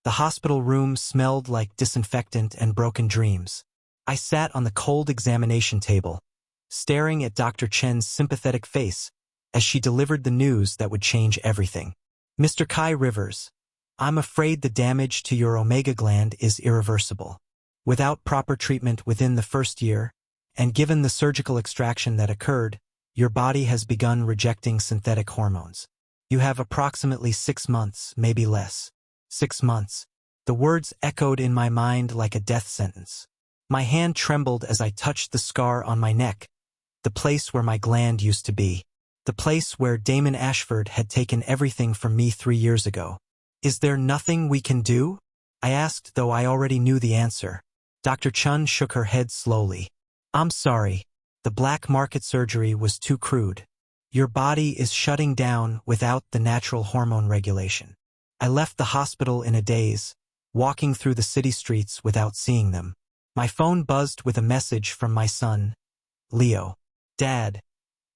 The hospital room smelled like disinfectant and broken dreams. I sat on the cold examination table, staring at Dr. Chen's sympathetic face as she delivered the news that would change everything. Mr. Kai Rivers, I'm afraid the damage to your omega gland is irreversible. Without proper treatment within the first year, and given the surgical extraction that occurred, your body has begun rejecting synthetic hormones. You have approximately 6 months, maybe less. 6 months. The words echoed in my mind like a death sentence. My hand trembled as I touched the scar on my neck, the place where my gland used to be, the place where Damon Ashford had taken everything from me 3 years ago. Is there nothing we can do? I asked, though I already knew the answer. Dr. Chun shook her head slowly. I'm sorry. The black market surgery was too crude. Your body is shutting down without the natural hormone regulation. I left the hospital in a daze, walking through the city streets without seeing them. My phone buzzed with a message from my son, Leo. Dad,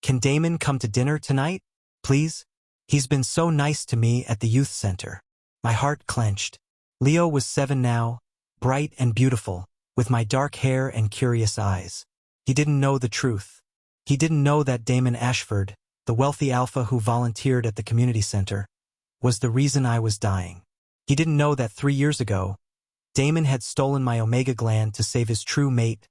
can Damon come to dinner tonight, please? He's been so nice to me at the youth center. My heart clenched. Leo was 7 now, bright and beautiful, with my dark hair and curious eyes. He didn't know the truth. He didn't know that Damon Ashford, the wealthy alpha who volunteered at the community center, was the reason I was dying. He didn't know that 3 years ago, Damon had stolen my omega gland to save his true mate,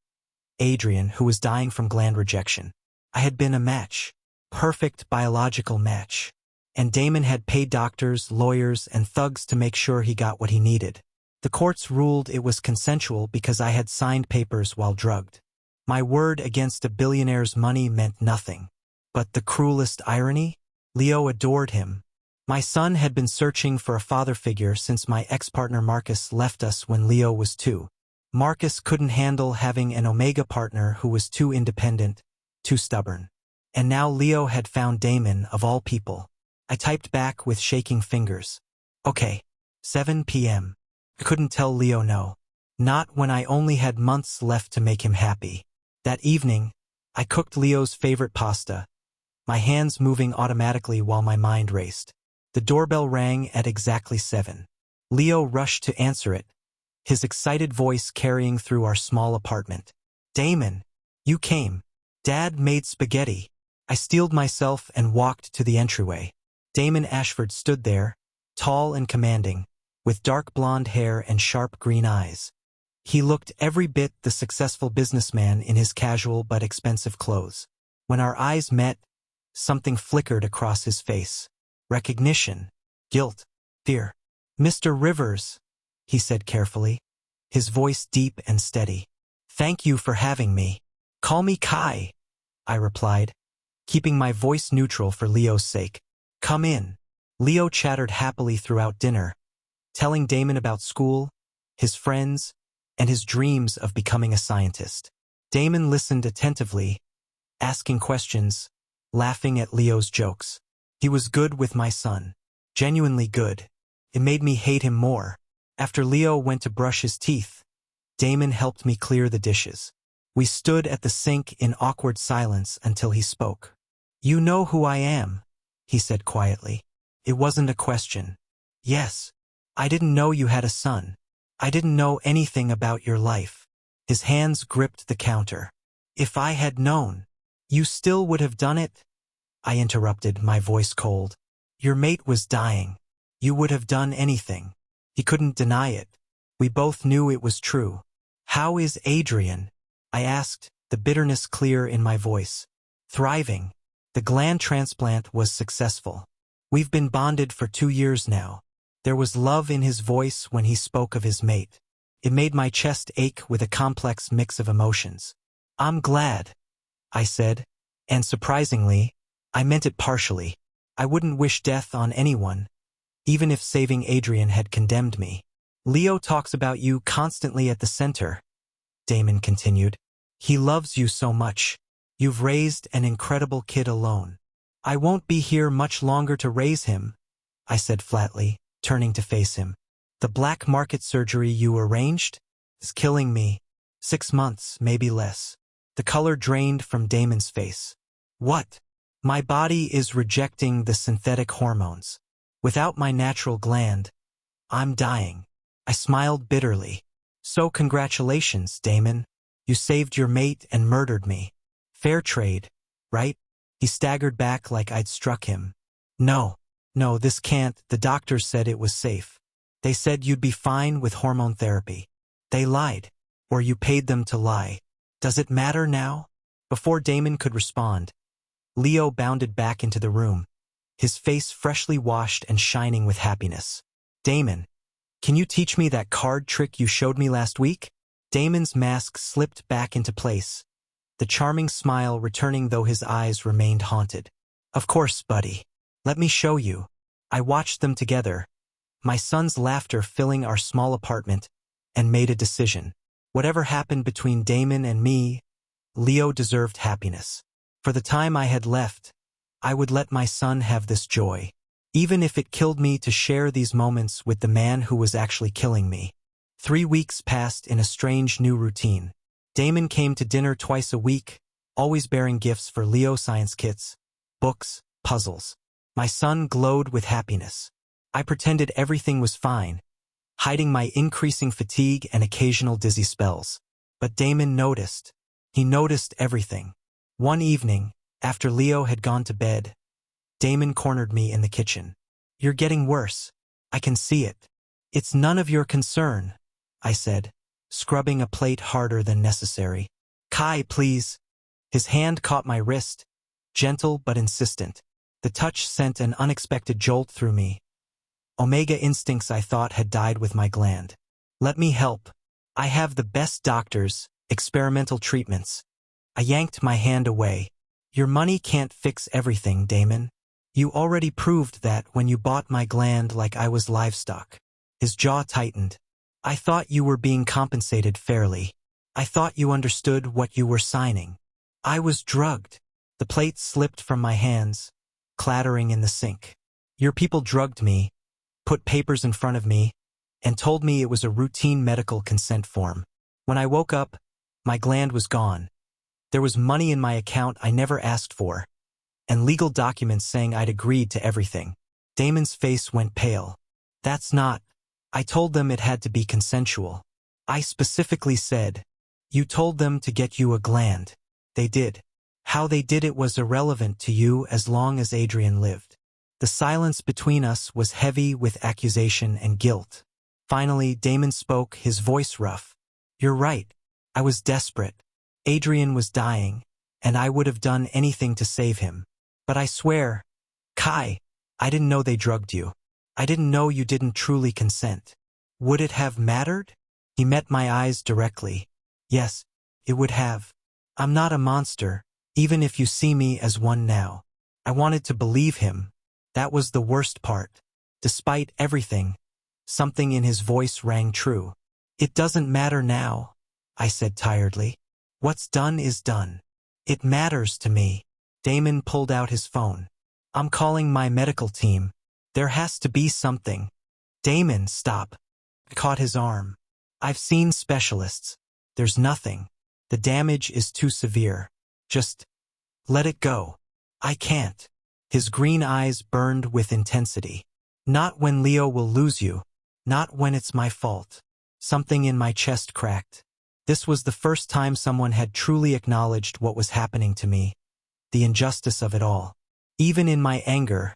Adrian, who was dying from gland rejection. I had been a match, perfect biological match, and Damon had paid doctors, lawyers, and thugs to make sure he got what he needed. The courts ruled it was consensual because I had signed papers while drugged. My word against a billionaire's money meant nothing. But the cruelest irony? Leo adored him. My son had been searching for a father figure since my ex-partner Marcus left us when Leo was 2. Marcus couldn't handle having an omega partner who was too independent, too stubborn. And now Leo had found Damon, of all people. I typed back with shaking fingers. Okay, 7 p.m. I couldn't tell Leo no. Not when I only had months left to make him happy. That evening, I cooked Leo's favorite pasta, my hands moving automatically while my mind raced. The doorbell rang at exactly 7. Leo rushed to answer it, his excited voice carrying through our small apartment. Damon, you came. Dad made spaghetti. I steeled myself and walked to the entryway. Damon Ashford stood there, tall and commanding, with dark blonde hair and sharp green eyes. He looked every bit the successful businessman in his casual but expensive clothes. When our eyes met, something flickered across his face. Recognition, guilt, fear. Mr. Rivers, he said carefully, his voice deep and steady. Thank you for having me. Call me Kai, I replied, keeping my voice neutral for Leo's sake. Come in. Leo chattered happily throughout dinner, telling Damon about school, his friends, and his dreams of becoming a scientist. Damon listened attentively, asking questions, laughing at Leo's jokes. He was good with my son. Genuinely good. It made me hate him more. After Leo went to brush his teeth, Damon helped me clear the dishes. We stood at the sink in awkward silence until he spoke. You know who I am, he said quietly. It wasn't a question. Yes. I didn't know you had a son. I didn't know anything about your life. His hands gripped the counter. If I had known, you still would have done it? I interrupted, my voice cold. Your mate was dying. You would have done anything. He couldn't deny it. We both knew it was true. How is Adrian? I asked, the bitterness clear in my voice. Thriving. The gland transplant was successful. We've been bonded for 2 years now. There was love in his voice when he spoke of his mate. It made my chest ache with a complex mix of emotions. I'm glad, I said, and surprisingly, I meant it partially. I wouldn't wish death on anyone, even if saving Adrian had condemned me. Leo talks about you constantly at the center, Damon continued. He loves you so much. You've raised an incredible kid alone. I won't be here much longer to raise him, I said flatly, turning to face him. The black market surgery you arranged is killing me. 6 months, maybe less. The color drained from Damon's face. What? My body is rejecting the synthetic hormones. Without my natural gland, I'm dying. I smiled bitterly. So congratulations, Damon. You saved your mate and murdered me. Fair trade, right? He staggered back like I'd struck him. No, no, this can't. The doctors said it was safe. They said you'd be fine with hormone therapy. They lied. Or you paid them to lie. Does it matter now? Before Damon could respond, Leo bounded back into the room, his face freshly washed and shining with happiness. Damon, can you teach me that card trick you showed me last week? Damon's mask slipped back into place, the charming smile returning though his eyes remained haunted. Of course, buddy. Let me show you. I watched them together, my son's laughter filling our small apartment, and made a decision. Whatever happened between Damon and me, Leo deserved happiness. For the time I had left, I would let my son have this joy, even if it killed me to share these moments with the man who was actually killing me. 3 weeks passed in a strange new routine. Damon came to dinner twice a week, always bearing gifts for Leo science kits, books, puzzles. My son glowed with happiness. I pretended everything was fine, hiding my increasing fatigue and occasional dizzy spells. But Damon noticed. He noticed everything. One evening, after Leo had gone to bed, Damon cornered me in the kitchen. You're getting worse. I can see it. It's none of your concern, I said, scrubbing a plate harder than necessary. Kai, please. His hand caught my wrist, gentle but insistent. The touch sent an unexpected jolt through me. Omega instincts I thought had died with my gland. Let me help. I have the best doctors, experimental treatments. I yanked my hand away. Your money can't fix everything, Damon. You already proved that when you bought my gland like I was livestock. His jaw tightened. I thought you were being compensated fairly. I thought you understood what you were signing. I was drugged. The plate slipped from my hands, clattering in the sink. Your people drugged me, put papers in front of me, and told me it was a routine medical consent form. When I woke up, my gland was gone. There was money in my account I never asked for, and legal documents saying I'd agreed to everything. Damon's face went pale. That's not. I told them it had to be consensual. I specifically said, you told them to get you a gland. They did. How they did it was irrelevant to you as long as Adrian lived. The silence between us was heavy with accusation and guilt. Finally, Damon spoke, his voice rough. You're right. I was desperate. Adrian was dying, and I would have done anything to save him. But I swear, Kai, I didn't know they drugged you. I didn't know you didn't truly consent. Would it have mattered? He met my eyes directly. Yes, it would have. I'm not a monster, even if you see me as one now. I wanted to believe him. That was the worst part. Despite everything, something in his voice rang true. It doesn't matter now, I said tiredly. What's done is done. It matters to me. Damon pulled out his phone. I'm calling my medical team. There has to be something. Damon, stop. I caught his arm. I've seen specialists. There's nothing. The damage is too severe. Just let it go. I can't. His green eyes burned with intensity. Not when Leo will lose you. Not when it's my fault. Something in my chest cracked. This was the first time someone had truly acknowledged what was happening to me, the injustice of it all. Even in my anger,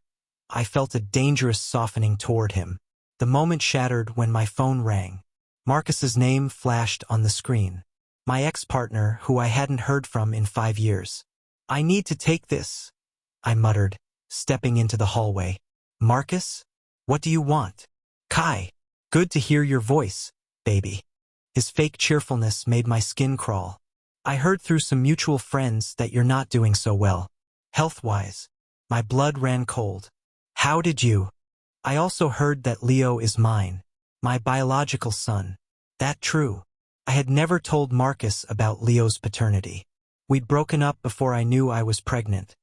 I felt a dangerous softening toward him. The moment shattered when my phone rang. Marcus's name flashed on the screen. My ex-partner, who I hadn't heard from in 5 years. I need to take this, I muttered, stepping into the hallway. Marcus? What do you want? Kai, good to hear your voice, baby. His fake cheerfulness made my skin crawl. I heard through some mutual friends that you're not doing so well. Health-wise. My blood ran cold. How did you? I also heard that Leo is mine. My biological son. That true? I had never told Marcus about Leo's paternity. We'd broken up before I knew I was pregnant.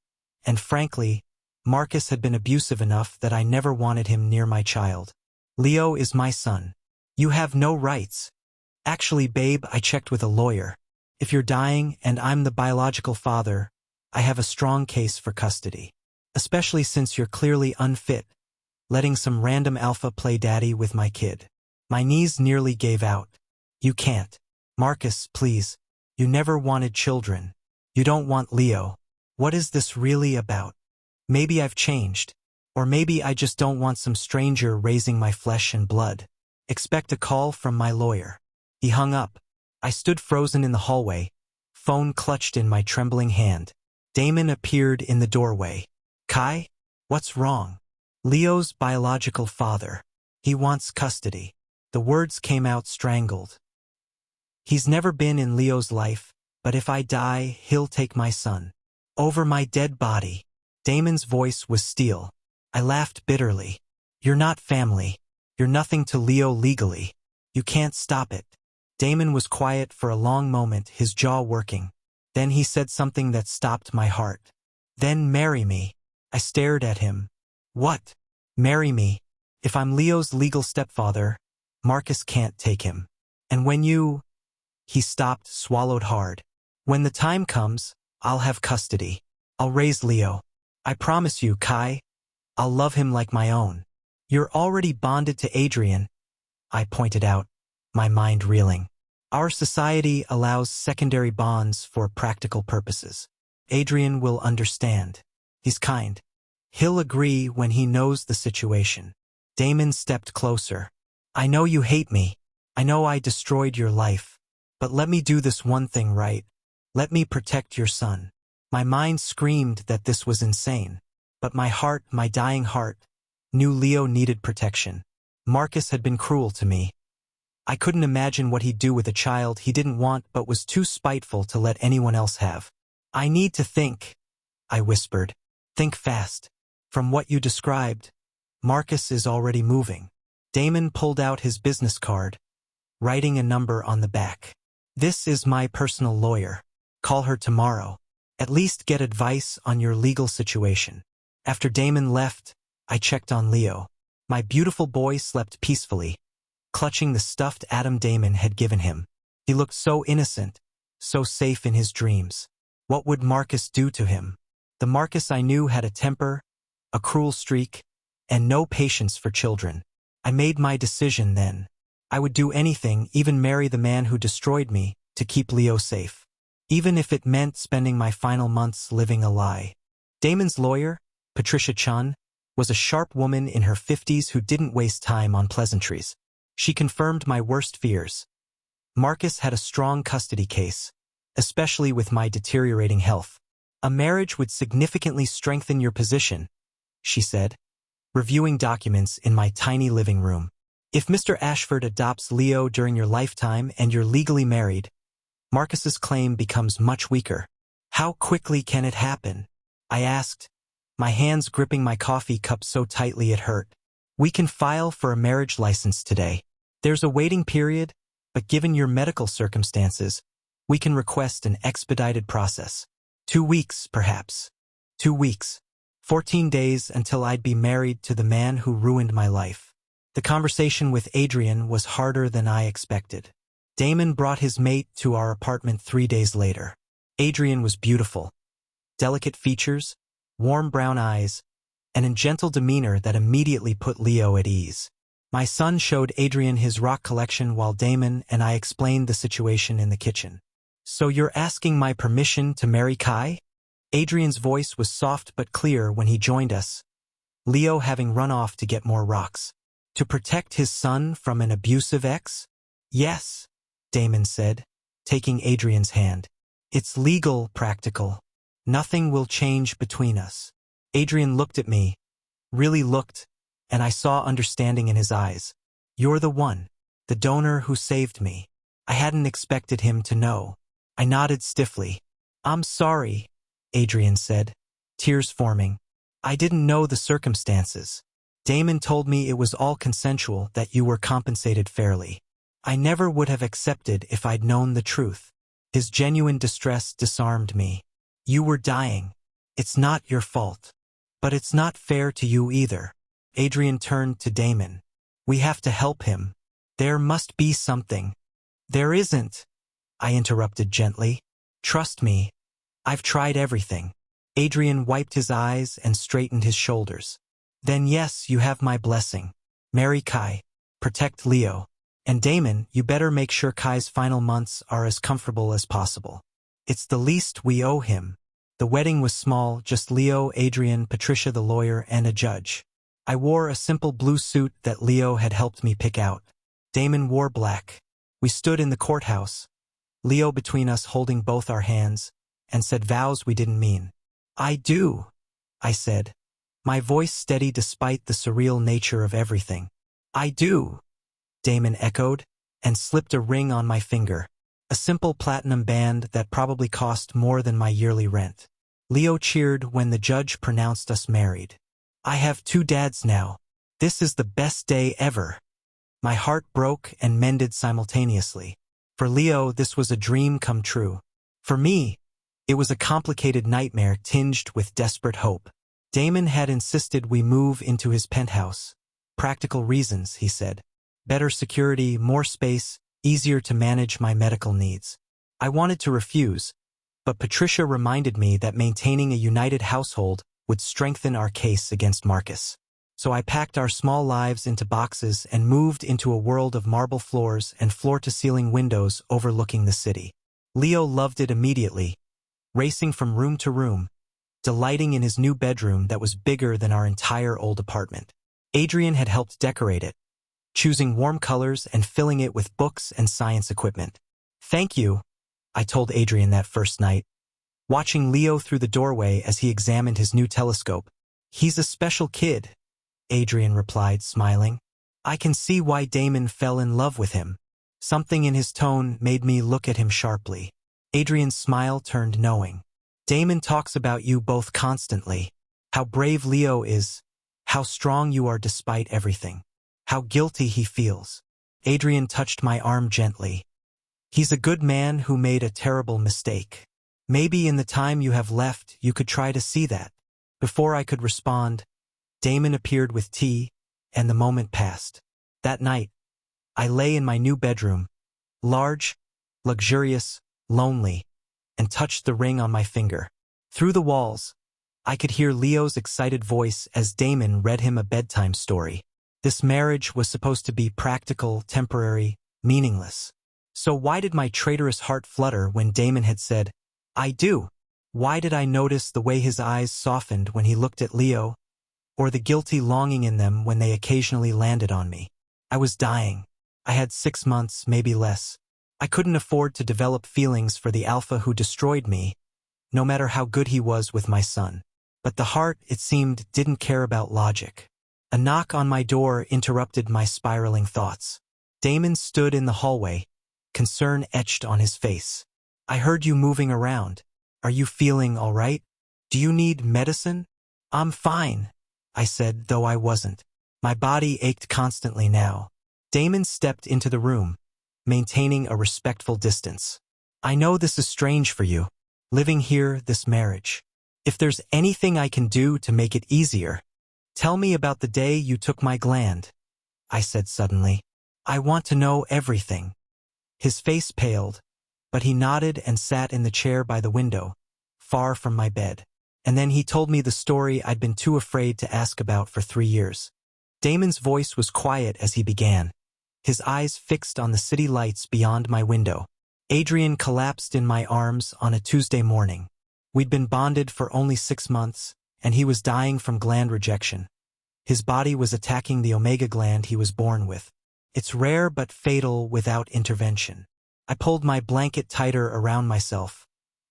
And frankly, Marcus had been abusive enough that I never wanted him near my child. Leo is my son. You have no rights. Actually, babe, I checked with a lawyer. If you're dying and I'm the biological father, I have a strong case for custody. Especially since you're clearly unfit, letting some random alpha play daddy with my kid. My knees nearly gave out. You can't. Marcus, please. You never wanted children. You don't want Leo. What is this really about? Maybe I've changed. Or maybe I just don't want some stranger raising my flesh and blood. Expect a call from my lawyer. He hung up. I stood frozen in the hallway, phone clutched in my trembling hand. Damon appeared in the doorway. Kai? What's wrong? Leo's biological father. He wants custody. The words came out strangled. He's never been in Leo's life, but if I die, he'll take my son. Over my dead body. Damon's voice was steel. I laughed bitterly. You're not family. You're nothing to Leo legally. You can't stop it. Damon was quiet for a long moment, his jaw working. Then he said something that stopped my heart. Then marry me. I stared at him. What? Marry me? If I'm Leo's legal stepfather, Marcus can't take him. And when you... He stopped, swallowed hard. When the time comes, I'll have custody. I'll raise Leo. I promise you, Kai. I'll love him like my own. You're already bonded to Adrian, I pointed out, my mind reeling. Our society allows secondary bonds for practical purposes. Adrian will understand. He's kind. He'll agree when he knows the situation. Damon stepped closer. I know you hate me. I know I destroyed your life. But let me do this one thing right. Let me protect your son. My mind screamed that this was insane. But my heart, my dying heart, knew Leo needed protection. Marcus had been cruel to me. I couldn't imagine what he'd do with a child he didn't want but was too spiteful to let anyone else have. I need to think, I whispered. Think fast. From what you described, Marcus is already moving. Damon pulled out his business card, writing a number on the back. This is my personal lawyer. Call her tomorrow. At least get advice on your legal situation. After Damon left, I checked on Leo. My beautiful boy slept peacefully, clutching the stuffed Adam Damon had given him. He looked so innocent, so safe in his dreams. What would Marcus do to him? The Marcus I knew had a temper, a cruel streak, and no patience for children. I made my decision then. I would do anything, even marry the man who destroyed me, to keep Leo safe. Even if it meant spending my final months living a lie. Damon's lawyer, Patricia Chun, was a sharp woman in her 50s who didn't waste time on pleasantries. She confirmed my worst fears. Marcus had a strong custody case, especially with my deteriorating health. A marriage would significantly strengthen your position, she said, reviewing documents in my tiny living room. If Mr. Ashford adopts Leo during your lifetime and you're legally married, Marcus's claim becomes much weaker. How quickly can it happen? I asked, my hands gripping my coffee cup so tightly it hurt. We can file for a marriage license today. There's a waiting period, but given your medical circumstances, we can request an expedited process. 2 weeks, perhaps. 2 weeks. 14 days until I'd be married to the man who ruined my life. The conversation with Adrian was harder than I expected. Damon brought his mate to our apartment 3 days later. Adrian was beautiful. Delicate features, warm brown eyes, and a gentle demeanor that immediately put Leo at ease. My son showed Adrian his rock collection while Damon and I explained the situation in the kitchen. So you're asking my permission to marry Kai? Adrian's voice was soft but clear when he joined us, Leo having run off to get more rocks. To protect his son from an abusive ex? Yes, Damon said, taking Adrian's hand. It's legal, practical. Nothing will change between us. Adrian looked at me, really looked, and I saw understanding in his eyes. You're the one, the donor who saved me. I hadn't expected him to know. I nodded stiffly. I'm sorry, Adrian said, tears forming. I didn't know the circumstances. Damon told me it was all consensual, that you were compensated fairly. I never would have accepted if I'd known the truth. His genuine distress disarmed me. You were dying. It's not your fault. But it's not fair to you either. Adrian turned to Damon. We have to help him. There must be something. There isn't, I interrupted gently. Trust me. I've tried everything. Adrian wiped his eyes and straightened his shoulders. Then yes, you have my blessing. Marry Kai. Protect Leo. And Damon, you better make sure Kai's final months are as comfortable as possible. It's the least we owe him. The wedding was small, just Leo, Adrian, Patricia the lawyer, and a judge. I wore a simple blue suit that Leo had helped me pick out. Damon wore black. We stood in the courthouse, Leo between us holding both our hands, and said vows we didn't mean. "I do," I said, my voice steady despite the surreal nature of everything. "I do," Damon echoed, and slipped a ring on my finger. A simple platinum band that probably cost more than my yearly rent. Leo cheered when the judge pronounced us married. "I have 2 dads now. This is the best day ever." My heart broke and mended simultaneously. For Leo, this was a dream come true. For me, it was a complicated nightmare tinged with desperate hope. Damon had insisted we move into his penthouse. Practical reasons, he said. Better security, more space, easier to manage my medical needs. I wanted to refuse, but Patricia reminded me that maintaining a united household would strengthen our case against Marcus. So I packed our small lives into boxes and moved into a world of marble floors and floor-to-ceiling windows overlooking the city. Leo loved it immediately, racing from room to room, delighting in his new bedroom that was bigger than our entire old apartment. Adrian had helped decorate it, choosing warm colors and filling it with books and science equipment. "Thank you," I told Adrian that first night, watching Leo through the doorway as he examined his new telescope. "He's a special kid," Adrian replied, smiling. "I can see why Damon fell in love with him." Something in his tone made me look at him sharply. Adrian's smile turned knowing. "Damon talks about you both constantly. How brave Leo is, how strong you are despite everything, how guilty he feels." Adrian touched my arm gently. "He's a good man who made a terrible mistake. Maybe in the time you have left, you could try to see that." Before I could respond, Damon appeared with tea, and the moment passed. That night, I lay in my new bedroom, large, luxurious, lonely, and touched the ring on my finger. Through the walls, I could hear Leo's excited voice as Damon read him a bedtime story. This marriage was supposed to be practical, temporary, meaningless. So why did my traitorous heart flutter when Damon had said, "I do"? Why did I notice the way his eyes softened when he looked at Leo, or the guilty longing in them when they occasionally landed on me? I was dying. I had 6 months, maybe less. I couldn't afford to develop feelings for the alpha who destroyed me, no matter how good he was with my son. But the heart, it seemed, didn't care about logic. A knock on my door interrupted my spiraling thoughts. Damon stood in the hallway, concern etched on his face. "I heard you moving around. Are you feeling all right? Do you need medicine?" "I'm fine," I said, though I wasn't. My body ached constantly now. Damon stepped into the room, maintaining a respectful distance. "I know this is strange for you, living here, this marriage. If there's anything I can do to make it easier, tell me about the day you took my gland," I said suddenly. "I want to know everything." His face paled, but he nodded and sat in the chair by the window, far from my bed. And then he told me the story I'd been too afraid to ask about for 3 years. Damon's voice was quiet as he began, his eyes fixed on the city lights beyond my window. "Adrian collapsed in my arms on a Tuesday morning. We'd been bonded for only 6 months, and he was dying from gland rejection. His body was attacking the omega gland he was born with. It's rare but fatal without intervention." I pulled my blanket tighter around myself,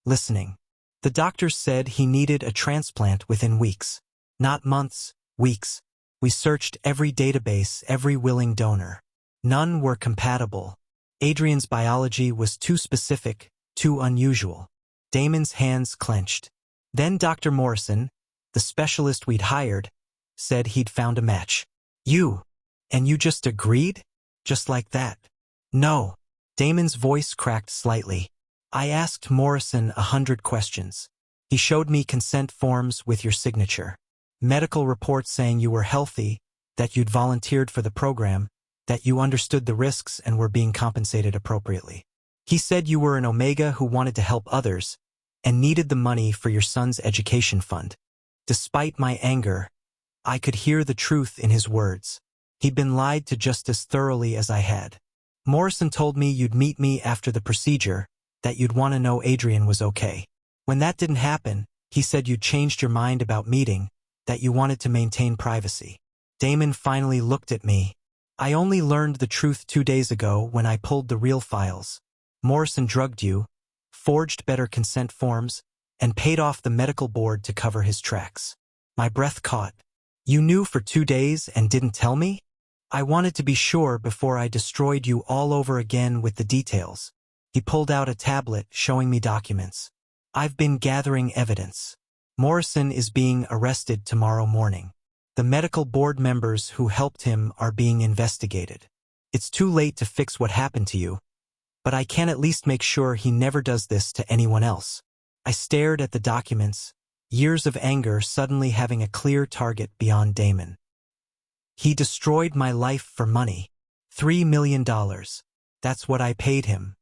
listening. The doctors said he needed a transplant within weeks. Not months, weeks. We searched every database, every willing donor. None were compatible. Adrian's biology was too specific, too unusual. Damon's hands clenched. Then Dr. Morrison, the specialist we'd hired, said he'd found a match. "You? And you just agreed? Just like that?" "No." Damon's voice cracked slightly. "I asked Morrison 100 questions. He showed me consent forms with your signature. Medical reports saying you were healthy, that you'd volunteered for the program, that you understood the risks and were being compensated appropriately. He said you were an Omega who wanted to help others and needed the money for your son's education fund." Despite my anger, I could hear the truth in his words. He'd been lied to just as thoroughly as I had. Morrison told me you'd meet me after the procedure, that you'd want to know Adrian was okay. When that didn't happen, he said you'd changed your mind about meeting, that you wanted to maintain privacy. Damon finally looked at me. I only learned the truth 2 days ago when I pulled the real files. Morrison drugged you, forged better consent forms, and paid off the medical board to cover his tracks. My breath caught. You knew for 2 days and didn't tell me? I wanted to be sure before I destroyed you all over again with the details. He pulled out a tablet showing me documents. I've been gathering evidence. Morrison is being arrested tomorrow morning. The medical board members who helped him are being investigated. It's too late to fix what happened to you, but I can at least make sure he never does this to anyone else. I stared at the documents, years of anger suddenly having a clear target beyond Damon. He destroyed my life for money. $3 million. That's what I paid him.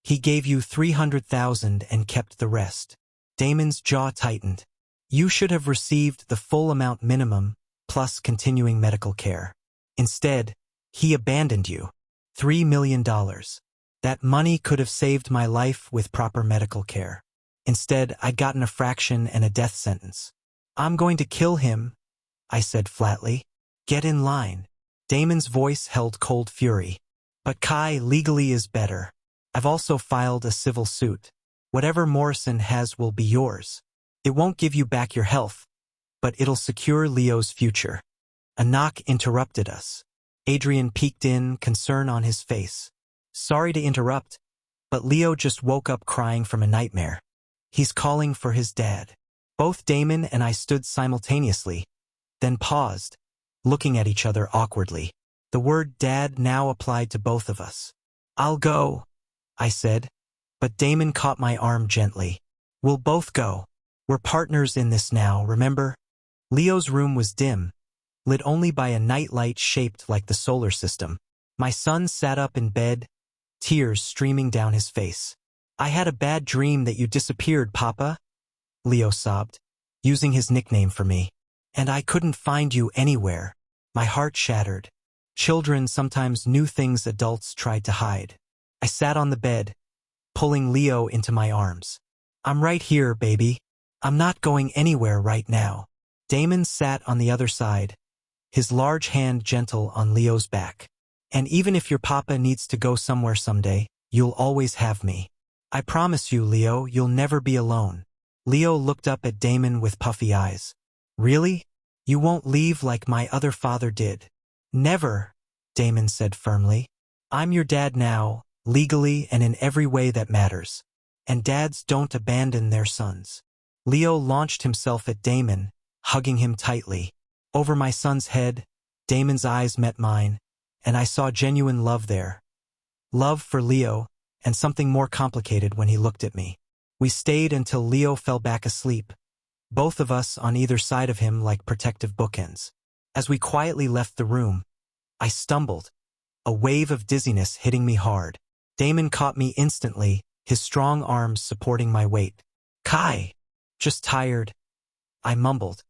He gave you $300,000 and kept the rest. Damon's jaw tightened. You should have received the full amount minimum, plus continuing medical care. Instead, he abandoned you. $3 million. That money could have saved my life with proper medical care. Instead, I'd gotten a fraction and a death sentence. I'm going to kill him, I said flatly. Get in line. Damon's voice held cold fury. But Kai, legally is better. I've also filed a civil suit. Whatever Morrison has will be yours. It won't give you back your health, but it'll secure Leo's future. A knock interrupted us. Adrian peeked in, concern on his face. Sorry to interrupt, but Leo just woke up crying from a nightmare. He's calling for his dad. Both Damon and I stood simultaneously, then paused, looking at each other awkwardly. The word dad now applied to both of us. I'll go, I said, but Damon caught my arm gently. We'll both go. We're partners in this now, remember? Leo's room was dim, lit only by a nightlight shaped like the solar system. My son sat up in bed, tears streaming down his face. I had a bad dream that you disappeared, Papa, Leo sobbed, using his nickname for me. And I couldn't find you anywhere. My heart shattered. Children sometimes knew things adults tried to hide. I sat on the bed, pulling Leo into my arms. I'm right here, baby. I'm not going anywhere right now. Damon sat on the other side, his large hand gentle on Leo's back. And even if your papa needs to go somewhere someday, you'll always have me. I promise you, Leo, you'll never be alone. Leo looked up at Damon with puffy eyes. Really? You won't leave like my other father did? Never, Damon said firmly. I'm your dad now, legally and in every way that matters. And dads don't abandon their sons. Leo launched himself at Damon, hugging him tightly. Over my son's head, Damon's eyes met mine, and I saw genuine love there. Love for Leo, and something more complicated when he looked at me. We stayed until Leo fell back asleep, both of us on either side of him like protective bookends. As we quietly left the room, I stumbled, a wave of dizziness hitting me hard. Damon caught me instantly, his strong arms supporting my weight. Kai! Just tired, I mumbled,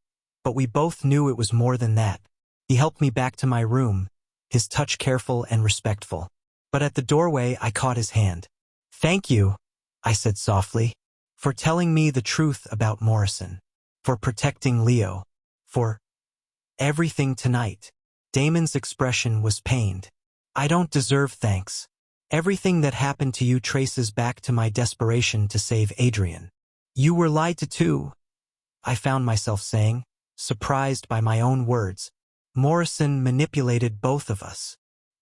but we both knew it was more than that. He helped me back to my room, his touch careful and respectful. But at the doorway I caught his hand. Thank you, I said softly, for telling me the truth about Morrison, for protecting Leo, for everything tonight. Damon's expression was pained. I don't deserve thanks. Everything that happened to you traces back to my desperation to save Adrian. You were lied to too, I found myself saying, surprised by my own words. Morrison manipulated both of us.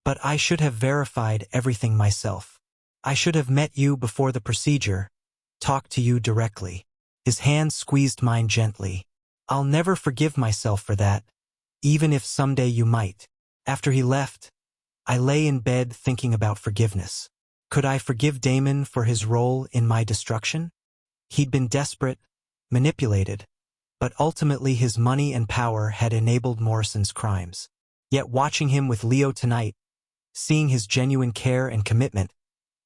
But I should have verified everything myself. I should have met you before the procedure, talked to you directly. His hand squeezed mine gently. I'll never forgive myself for that, even if someday you might. After he left, I lay in bed thinking about forgiveness. Could I forgive Damon for his role in my destruction? He'd been desperate, manipulated, but ultimately his money and power had enabled Morrison's crimes. Yet watching him with Leo tonight, seeing his genuine care and commitment,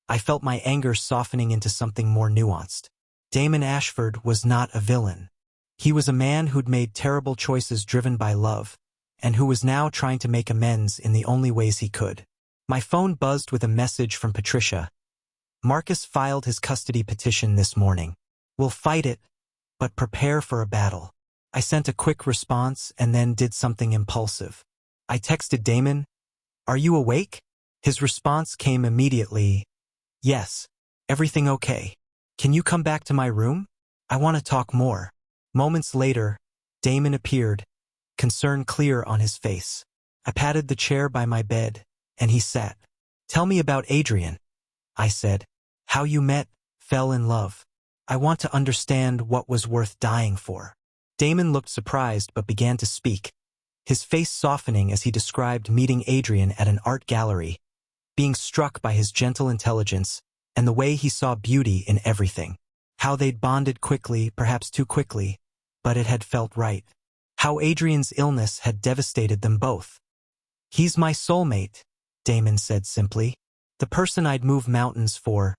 I felt my anger softening into something more nuanced. Damon Ashford was not a villain. He was a man who'd made terrible choices driven by love, and who was now trying to make amends in the only ways he could. My phone buzzed with a message from Patricia. Marcus filed his custody petition this morning. We'll fight it, but prepare for a battle. I sent a quick response and then did something impulsive. I texted Damon, "Are you awake?" His response came immediately, "Yes. Everything okay? Can you come back to my room? I want to talk more." Moments later, Damon appeared, concern clear on his face. I patted the chair by my bed, and he sat. "Tell me about Adrian," I said. "How you met, fell in love. I want to understand what was worth dying for." Damon looked surprised but began to speak, his face softening as he described meeting Adrian at an art gallery, being struck by his gentle intelligence and the way he saw beauty in everything. How they'd bonded quickly, perhaps too quickly, but it had felt right. How Adrian's illness had devastated them both. "He's my soulmate," Damon said simply. "The person I'd move mountains for,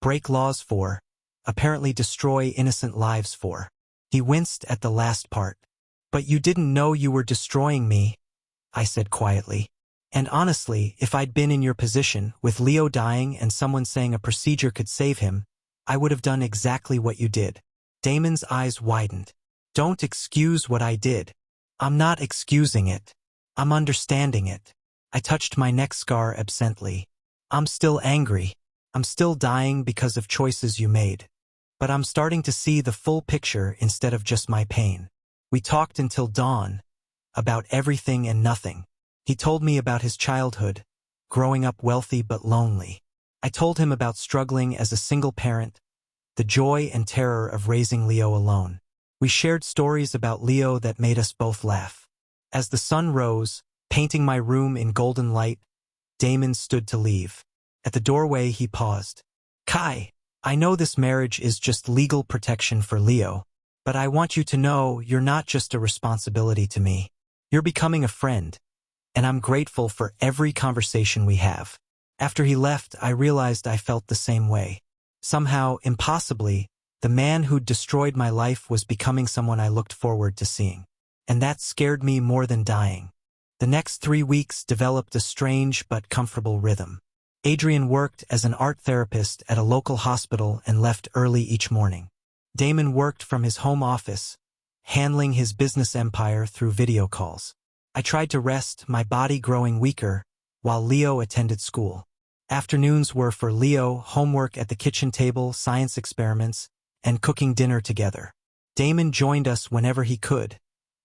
break laws for, apparently destroy innocent lives for." He winced at the last part. "But you didn't know you were destroying me," I said quietly. "And honestly, if I'd been in your position, with Leo dying and someone saying a procedure could save him, I would have done exactly what you did." Damon's eyes widened. "Don't excuse what I did." "I'm not excusing it. I'm understanding it." I touched my neck scar absently. "I'm still angry. I'm still dying because of choices you made. But I'm starting to see the full picture instead of just my pain." We talked until dawn, about everything and nothing. He told me about his childhood, growing up wealthy but lonely. I told him about struggling as a single parent, the joy and terror of raising Leo alone. We shared stories about Leo that made us both laugh. As the sun rose, painting my room in golden light, Damon stood to leave. At the doorway he paused. "Kai, I know this marriage is just legal protection for Leo, but I want you to know you're not just a responsibility to me. You're becoming a friend, and I'm grateful for every conversation we have." After he left, I realized I felt the same way. Somehow, impossibly, the man who'd destroyed my life was becoming someone I looked forward to seeing. And that scared me more than dying. The next 3 weeks developed a strange but comfortable rhythm. Adrian worked as an art therapist at a local hospital and left early each morning. Damon worked from his home office, handling his business empire through video calls. I tried to rest, my body growing weaker, while Leo attended school. Afternoons were for Leo, homework at the kitchen table, science experiments, and cooking dinner together. Damon joined us whenever he could,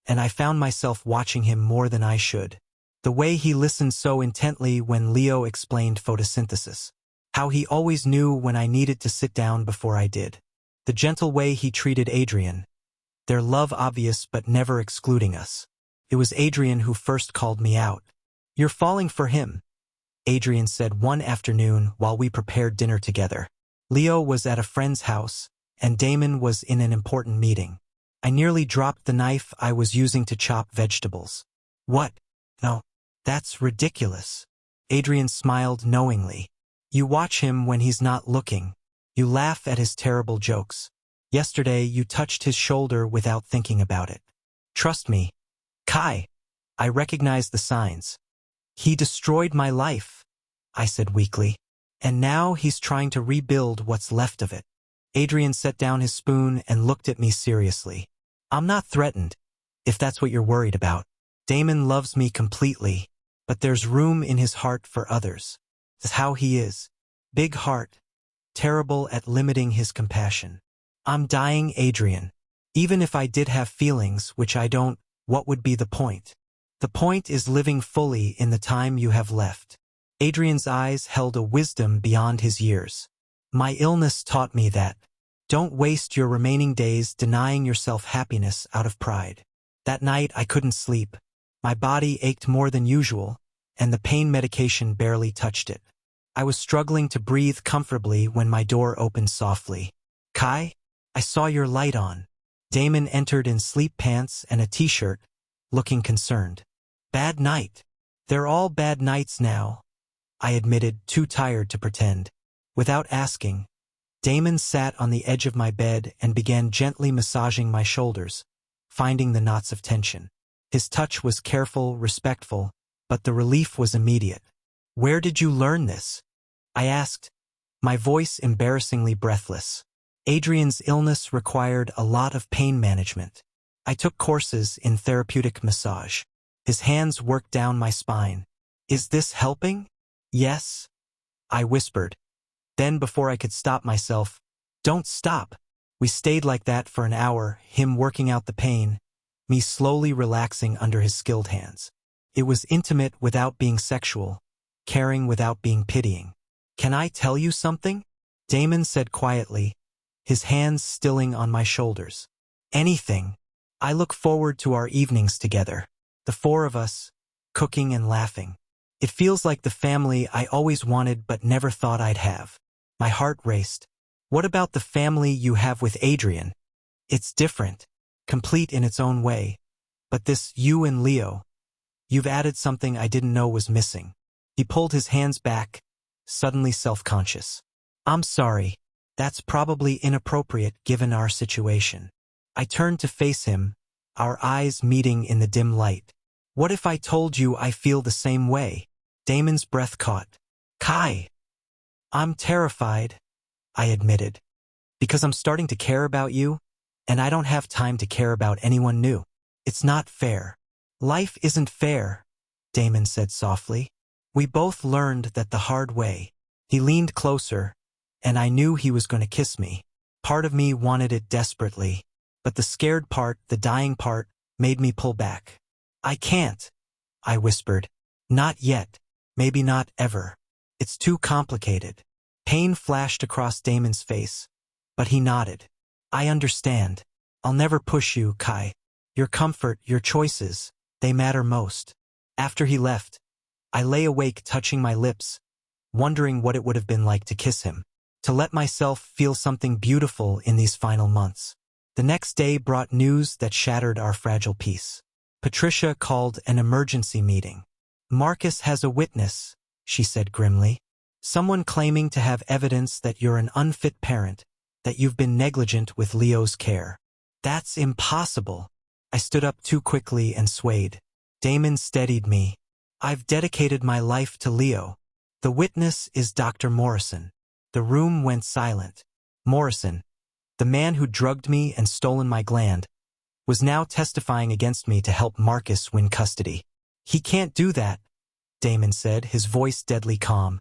and I found myself watching him more than I should. The way he listened so intently when Leo explained photosynthesis. How he always knew when I needed to sit down before I did. The gentle way he treated Adrian. Their love obvious but never excluding us. It was Adrian who first called me out. "You're falling for him," Adrian said one afternoon while we prepared dinner together. Leo was at a friend's house, and Damon was in an important meeting. I nearly dropped the knife I was using to chop vegetables. "What? No. That's ridiculous." Adrian smiled knowingly. "You watch him when he's not looking. You laugh at his terrible jokes. Yesterday you touched his shoulder without thinking about it. Trust me, Kai." I recognized the signs. "He destroyed my life," I said weakly. "And now he's trying to rebuild what's left of it." Adrian set down his spoon and looked at me seriously. "I'm not threatened, if that's what you're worried about. Damon loves me completely, but there's room in his heart for others. That's how he is. Big heart, terrible at limiting his compassion. I'm dying, Adrian. Even if I did have feelings, which I don't, what would be the point? The point is living fully in the time you have left." Adrian's eyes held a wisdom beyond his years. "My illness taught me that. Don't waste your remaining days denying yourself happiness out of pride." That night I couldn't sleep. My body ached more than usual, and the pain medication barely touched it. I was struggling to breathe comfortably when my door opened softly. "Kai, I saw your light on." Damon entered in sleep pants and a t-shirt, looking concerned. "Bad night." "They're all bad nights now," I admitted, too tired to pretend. Without asking, Damon sat on the edge of my bed and began gently massaging my shoulders, finding the knots of tension. His touch was careful, respectful, but the relief was immediate. Where did you learn this? I asked, my voice embarrassingly breathless. Adrian's illness required a lot of pain management. I took courses in therapeutic massage. His hands worked down my spine. Is this helping? Yes, I whispered. Then before I could stop myself, don't stop. We stayed like that for an hour, him working out the pain, me slowly relaxing under his skilled hands. It was intimate without being sexual, caring without being pitying. Can I tell you something? Damon said quietly, his hands stilling on my shoulders. Anything. I look forward to our evenings together. The four of us, cooking and laughing. It feels like the family I always wanted but never thought I'd have. My heart raced. What about the family you have with Adrian? It's different, complete in its own way. But this you and Leo, you've added something I didn't know was missing. He pulled his hands back, suddenly self-conscious. I'm sorry. That's probably inappropriate given our situation. I turned to face him, our eyes meeting in the dim light. What if I told you I feel the same way? Damon's breath caught. Kai. I'm terrified, I admitted. Because I'm starting to care about you, and I don't have time to care about anyone new. It's not fair. Life isn't fair, Damon said softly. We both learned that the hard way. He leaned closer, and I knew he was going to kiss me. Part of me wanted it desperately, but the scared part, the dying part, made me pull back. I can't, I whispered. Not yet. Maybe not ever. It's too complicated. Pain flashed across Damon's face, but he nodded. I understand. I'll never push you, Kai. Your comfort, your choices, they matter most. After he left, I lay awake touching my lips, wondering what it would have been like to kiss him, to let myself feel something beautiful in these final months. The next day brought news that shattered our fragile peace. Patricia called an emergency meeting. Marcus has a witness, she said grimly. Someone claiming to have evidence that you're an unfit parent, that you've been negligent with Leo's care. That's impossible. I stood up too quickly and swayed. Damon steadied me. I've dedicated my life to Leo. The witness is Dr. Morrison. The room went silent. Morrison, the man who drugged me and stolen my gland, was now testifying against me to help Marcus win custody. He can't do that, Damon said, his voice deadly calm.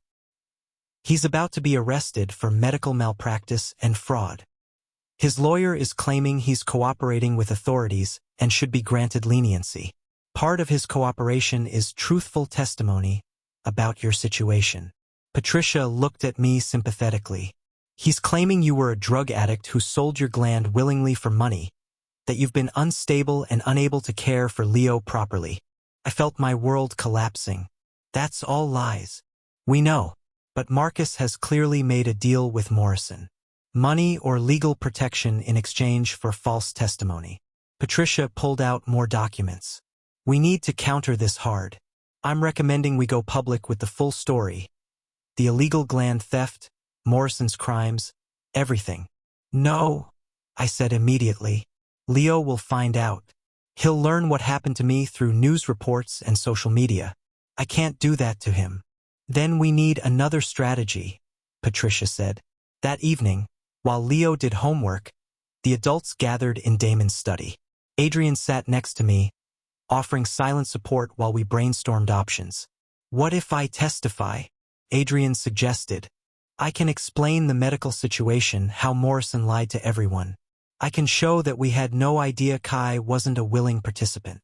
He's about to be arrested for medical malpractice and fraud. His lawyer is claiming he's cooperating with authorities and should be granted leniency. Part of his cooperation is truthful testimony about your situation. Patricia looked at me sympathetically. He's claiming you were a drug addict who sold your gland willingly for money, that you've been unstable and unable to care for Leo properly. I felt my world collapsing. That's all lies. We know. But Marcus has clearly made a deal with Morrison. Money or legal protection in exchange for false testimony. Patricia pulled out more documents. We need to counter this hard. I'm recommending we go public with the full story. The illegal gland theft, Morrison's crimes, everything. No, I said immediately. Leo will find out. He'll learn what happened to me through news reports and social media. I can't do that to him. Then we need another strategy, Patricia said. That evening, while Leo did homework, the adults gathered in Damon's study. Adrian sat next to me, offering silent support while we brainstormed options. What if I testify? Adrian suggested. I can explain the medical situation, how Morrison lied to everyone. I can show that we had no idea Kai wasn't a willing participant.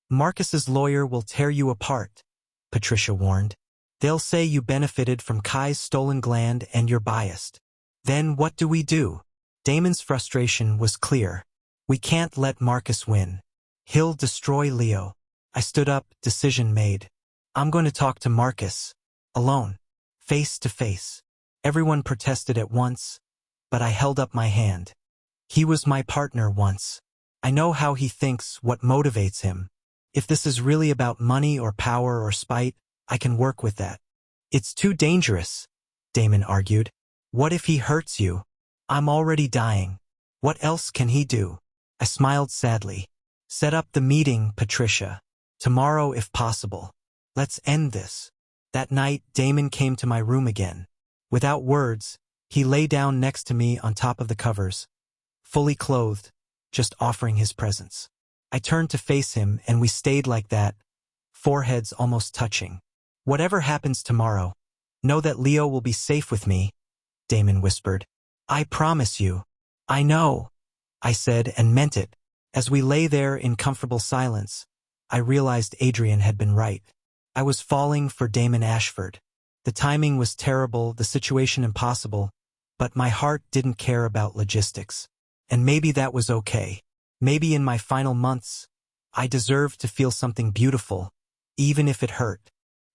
Marcus's lawyer will tear you apart, Patricia warned. They'll say you benefited from Kai's stolen gland and you're biased. Then what do we do? Damon's frustration was clear. We can't let Marcus win. He'll destroy Leo. I stood up, decision made. I'm going to talk to Marcus. Alone. Face to face. Everyone protested at once, but I held up my hand. He was my partner once. I know how he thinks, what motivates him. If this is really about money or power or spite, I can work with that. It's too dangerous, Damon argued. What if he hurts you? I'm already dying. What else can he do? I smiled sadly. Set up the meeting, Patricia. Tomorrow if possible. Let's end this. That night, Damon came to my room again. Without words, he lay down next to me on top of the covers, fully clothed, just offering his presence. I turned to face him and we stayed like that, foreheads almost touching. Whatever happens tomorrow, know that Leo will be safe with me, Damon whispered. I promise you. I know, I said and meant it. As we lay there in comfortable silence, I realized Adrian had been right. I was falling for Damon Ashford. The timing was terrible, the situation impossible, but my heart didn't care about logistics. And maybe that was okay. Maybe in my final months, I deserved to feel something beautiful, even if it hurt.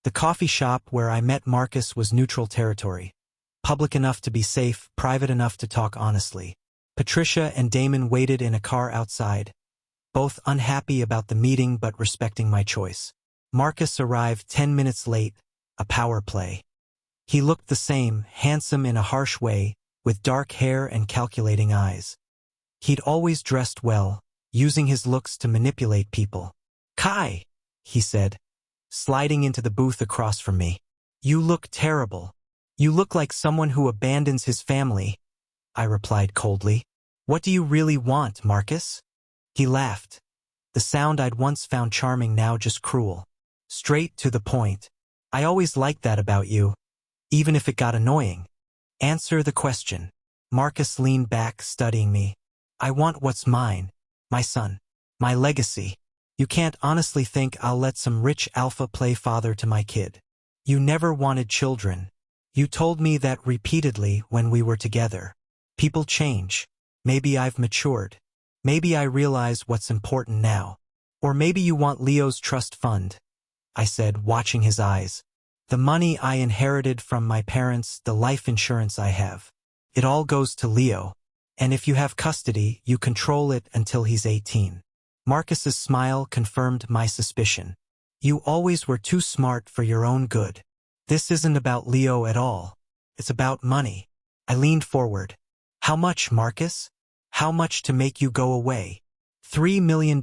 The coffee shop where I met Marcus was neutral territory. Public enough to be safe, private enough to talk honestly. Patricia and Damon waited in a car outside, both unhappy about the meeting but respecting my choice. Marcus arrived 10 minutes late, a power play. He looked the same, handsome in a harsh way, with dark hair and calculating eyes. He'd always dressed well, using his looks to manipulate people. Kai, he said, sliding into the booth across from me. You look terrible. You look like someone who abandons his family, I replied coldly. What do you really want, Marcus? He laughed. The sound I'd once found charming now just cruel. Straight to the point. I always liked that about you, even if it got annoying. Answer the question. Marcus leaned back, studying me. I want what's mine, my son, my legacy. You can't honestly think I'll let some rich alpha play father to my kid. You never wanted children. You told me that repeatedly when we were together. People change. Maybe I've matured. Maybe I realize what's important now. Or maybe you want Leo's trust fund, I said, watching his eyes. The money I inherited from my parents, the life insurance I have. It all goes to Leo. And if you have custody, you control it until he's 18. Marcus's smile confirmed my suspicion. You always were too smart for your own good. This isn't about Leo at all. It's about money. I leaned forward. How much, Marcus? How much to make you go away? $3 million,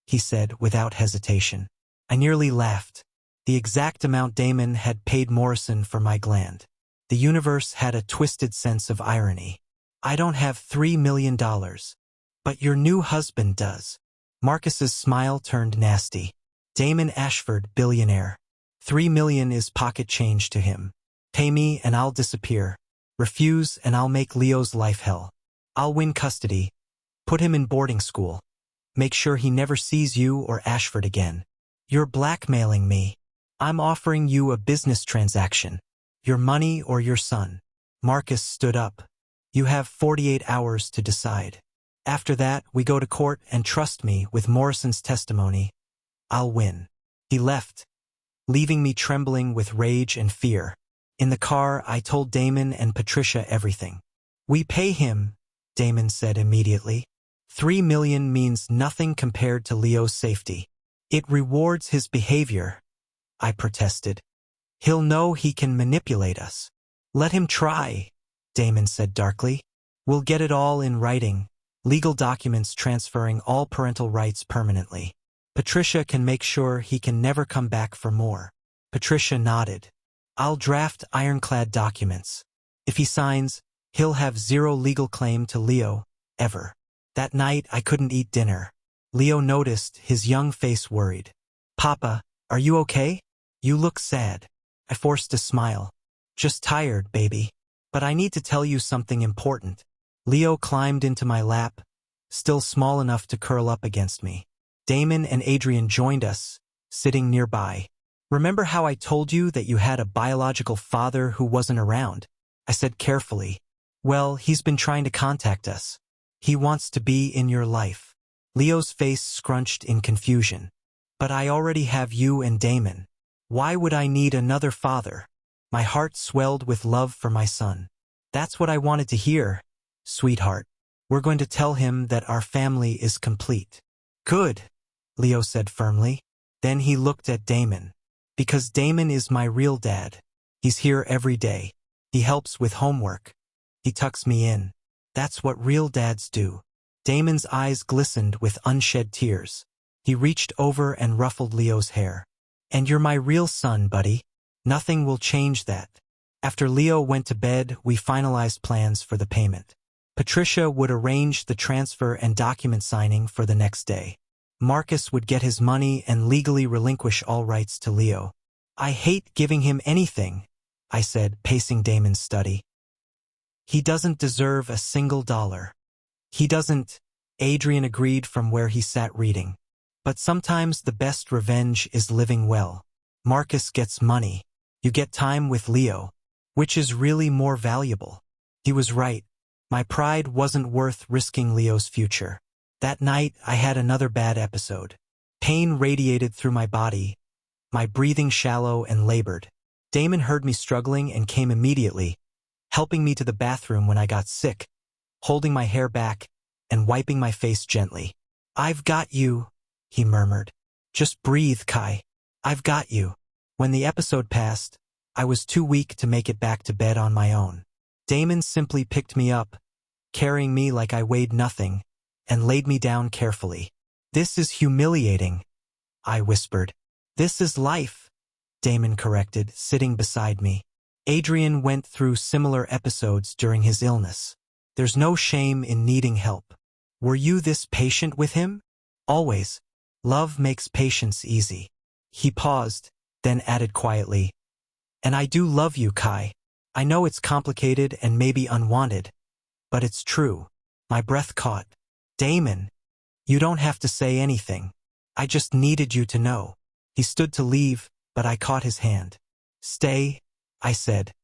he said without hesitation. I nearly laughed. The exact amount Damon had paid Morrison for my gland. The universe had a twisted sense of irony. I don't have $3 million. But your new husband does. Marcus's smile turned nasty. Damon Ashford, billionaire. $3 million is pocket change to him. Pay me and I'll disappear. Refuse and I'll make Leo's life hell. I'll win custody. Put him in boarding school. Make sure he never sees you or Ashford again. You're blackmailing me. I'm offering you a business transaction. Your money or your son. Marcus stood up. You have 48 hours to decide. After that, we go to court and trust me, with Morrison's testimony, I'll win. He left, leaving me trembling with rage and fear. In the car, I told Damon and Patricia everything. We pay him, Damon said immediately. $3 million means nothing compared to Leo's safety. It rewards his behavior, I protested. He'll know he can manipulate us. Let him try, Damon said darkly. We'll get it all in writing, legal documents transferring all parental rights permanently. Patricia can make sure he can never come back for more. Patricia nodded. I'll draft ironclad documents. If he signs, he'll have zero legal claim to Leo, ever. That night, I couldn't eat dinner. Leo noticed, his young face worried. Papa, are you okay? You look sad. I forced a smile. Just tired, baby. But I need to tell you something important. Leo climbed into my lap, still small enough to curl up against me. Damon and Adrian joined us, sitting nearby. Remember how I told you that you had a biological father who wasn't around? I said carefully. Well, he's been trying to contact us. He wants to be in your life. Leo's face scrunched in confusion. But I already have you and Damon. Why would I need another father? My heart swelled with love for my son. That's what I wanted to hear, sweetheart. We're going to tell him that our family is complete. Good, Leo said firmly. Then he looked at Damon. Because Damon is my real dad. He's here every day. He helps with homework. He tucks me in. That's what real dads do. Damon's eyes glistened with unshed tears. He reached over and ruffled Leo's hair. And you're my real son, buddy. Nothing will change that. After Leo went to bed, we finalized plans for the payment. Patricia would arrange the transfer and document signing for the next day. Marcus would get his money and legally relinquish all rights to Leo. I hate giving him anything, I said, pacing Damon's study. He doesn't deserve a single dollar. He doesn't, Adrian agreed from where he sat reading. But sometimes the best revenge is living well. Marcus gets money. You get time with Leo. Which is really more valuable? He was right. My pride wasn't worth risking Leo's future. That night, I had another bad episode. Pain radiated through my body, my breathing shallow and labored. Damon heard me struggling and came immediately, helping me to the bathroom when I got sick, holding my hair back and wiping my face gently. "I've got you," he murmured. "Just breathe, Kai. I've got you." When the episode passed, I was too weak to make it back to bed on my own. Damon simply picked me up, carrying me like I weighed nothing, and laid me down carefully. "This is humiliating," I whispered. "This is life," Damon corrected, sitting beside me. Adrian went through similar episodes during his illness. There's no shame in needing help. Were you this patient with him? Always. Love makes patience easy. He paused, then added quietly, "And I do love you, Kai. I know it's complicated and maybe unwanted, but it's true." My breath caught. "Damon, you don't have to say anything. I just needed you to know." He stood to leave, but I caught his hand. "Stay," I said,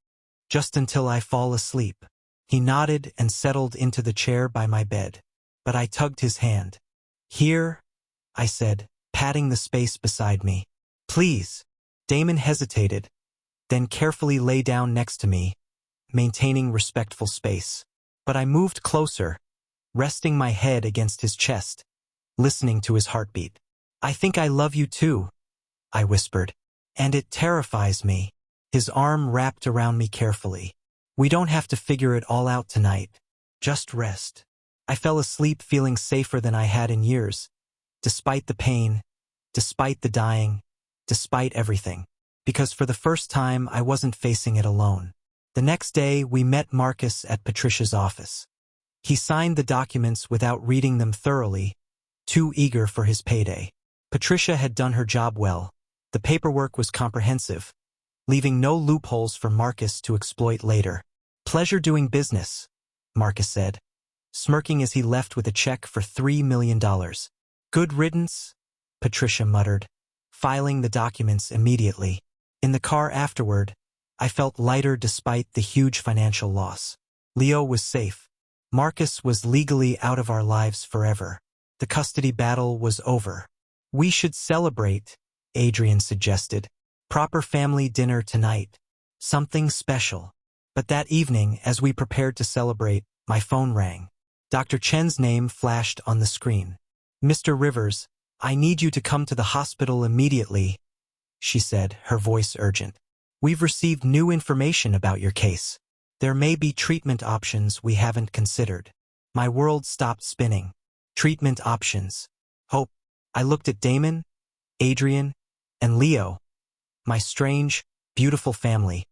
"just until I fall asleep." He nodded and settled into the chair by my bed, but I tugged his hand. "Here," I said, patting the space beside me. "Please." Damon hesitated, then carefully lay down next to me, maintaining respectful space. But I moved closer, resting my head against his chest, listening to his heartbeat. "I think I love you too," I whispered. "And it terrifies me." His arm wrapped around me carefully. "We don't have to figure it all out tonight. Just rest." I fell asleep feeling safer than I had in years, despite the pain, despite the dying, despite everything. Because for the first time, I wasn't facing it alone. The next day, we met Marcus at Patricia's office. He signed the documents without reading them thoroughly, too eager for his payday. Patricia had done her job well. The paperwork was comprehensive, leaving no loopholes for Marcus to exploit later. "Pleasure doing business," Marcus said, smirking as he left with a check for $3 million. "Good riddance," Patricia muttered, filing the documents immediately. In the car afterward, I felt lighter despite the huge financial loss. Leo was safe. Marcus was legally out of our lives forever. The custody battle was over. "We should celebrate," Adrian suggested. "Proper family dinner tonight. Something special." But that evening, as we prepared to celebrate, my phone rang. Dr. Chen's name flashed on the screen. "Mr. Rivers, I need you to come to the hospital immediately," she said, her voice urgent. "We've received new information about your case. There may be treatment options we haven't considered." My world stopped spinning. Treatment options. Hope. I looked at Damon, Adrian, and Leo, my strange, beautiful family,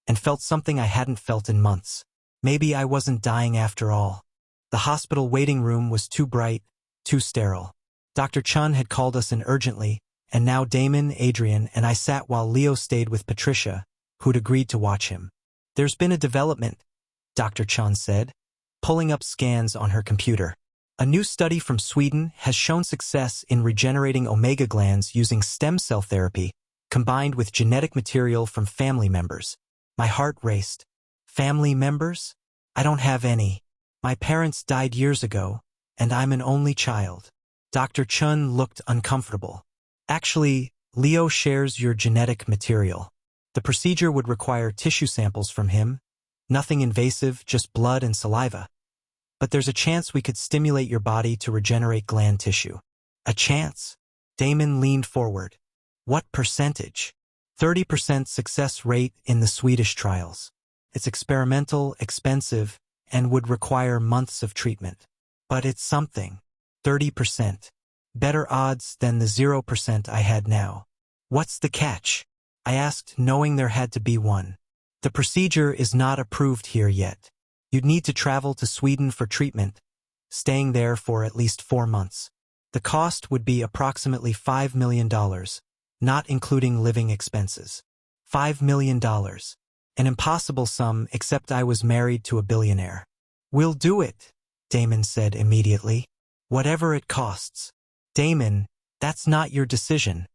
and felt something I hadn't felt in months. Maybe I wasn't dying after all. The hospital waiting room was too bright, too sterile. Dr. Chun had called us in urgently, and now Damon, Adrian, and I sat while Leo stayed with Patricia, who'd agreed to watch him. "There's been a development," Dr. Chun said, pulling up scans on her computer. "A new study from Sweden has shown success in regenerating omega glands using stem cell therapy, combined with genetic material from family members." My heart raced. Family members? I don't have any. My parents died years ago, and I'm an only child. Dr. Chun looked uncomfortable. "Actually, Leo shares your genetic material. The procedure would require tissue samples from him. Nothing invasive, just blood and saliva. But there's a chance we could stimulate your body to regenerate gland tissue." "A chance?" Damon leaned forward. "What percentage?" 30% success rate in the Swedish trials. It's experimental, expensive, and would require months of treatment. But it's something. 30%. Better odds than the 0% I had now. "What's the catch?" I asked, knowing there had to be one. The procedure is not approved here yet. You'd need to travel to Sweden for treatment, staying there for at least 4 months. The cost would be approximately $5 million, not including living expenses. $5 million. An impossible sum, except I was married to a billionaire. We'll do it, Damon said immediately. Whatever it costs. Damon, that's not your decision.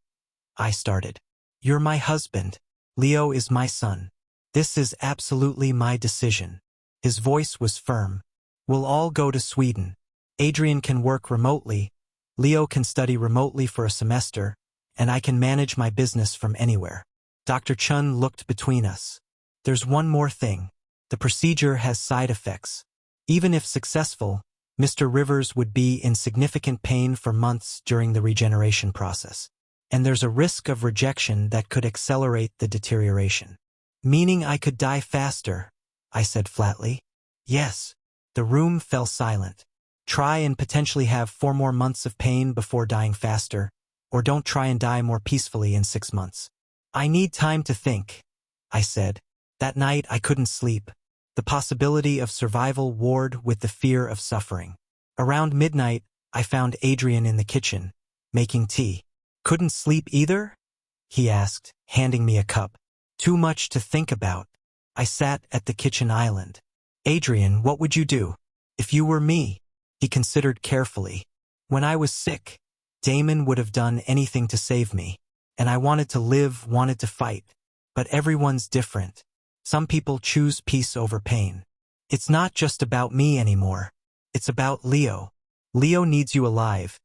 I started. You're my husband. Leo is my son. This is absolutely my decision. His voice was firm. We'll all go to Sweden. Adrian can work remotely, Leo can study remotely for a semester, and I can manage my business from anywhere. Dr. Chun looked between us. There's one more thing. The procedure has side effects. Even if successful, Mr. Rivers would be in significant pain for months during the regeneration process. And there's a risk of rejection that could accelerate the deterioration. Meaning I could die faster, I said flatly. Yes. The room fell silent. Try and potentially have 4 more months of pain before dying faster, or don't try and die more peacefully in 6 months. I need time to think, I said. That night I couldn't sleep. The possibility of survival warred with the fear of suffering. Around midnight, I found Adrian in the kitchen, making tea. Couldn't sleep either? He asked, handing me a cup. Too much to think about. I sat at the kitchen island. Adrian, what would you do? If you were me? He considered carefully. When I was sick, Damon would have done anything to save me. And I wanted to live, wanted to fight. But everyone's different. Some people choose peace over pain. It's not just about me anymore. It's about Leo. Leo needs you alive.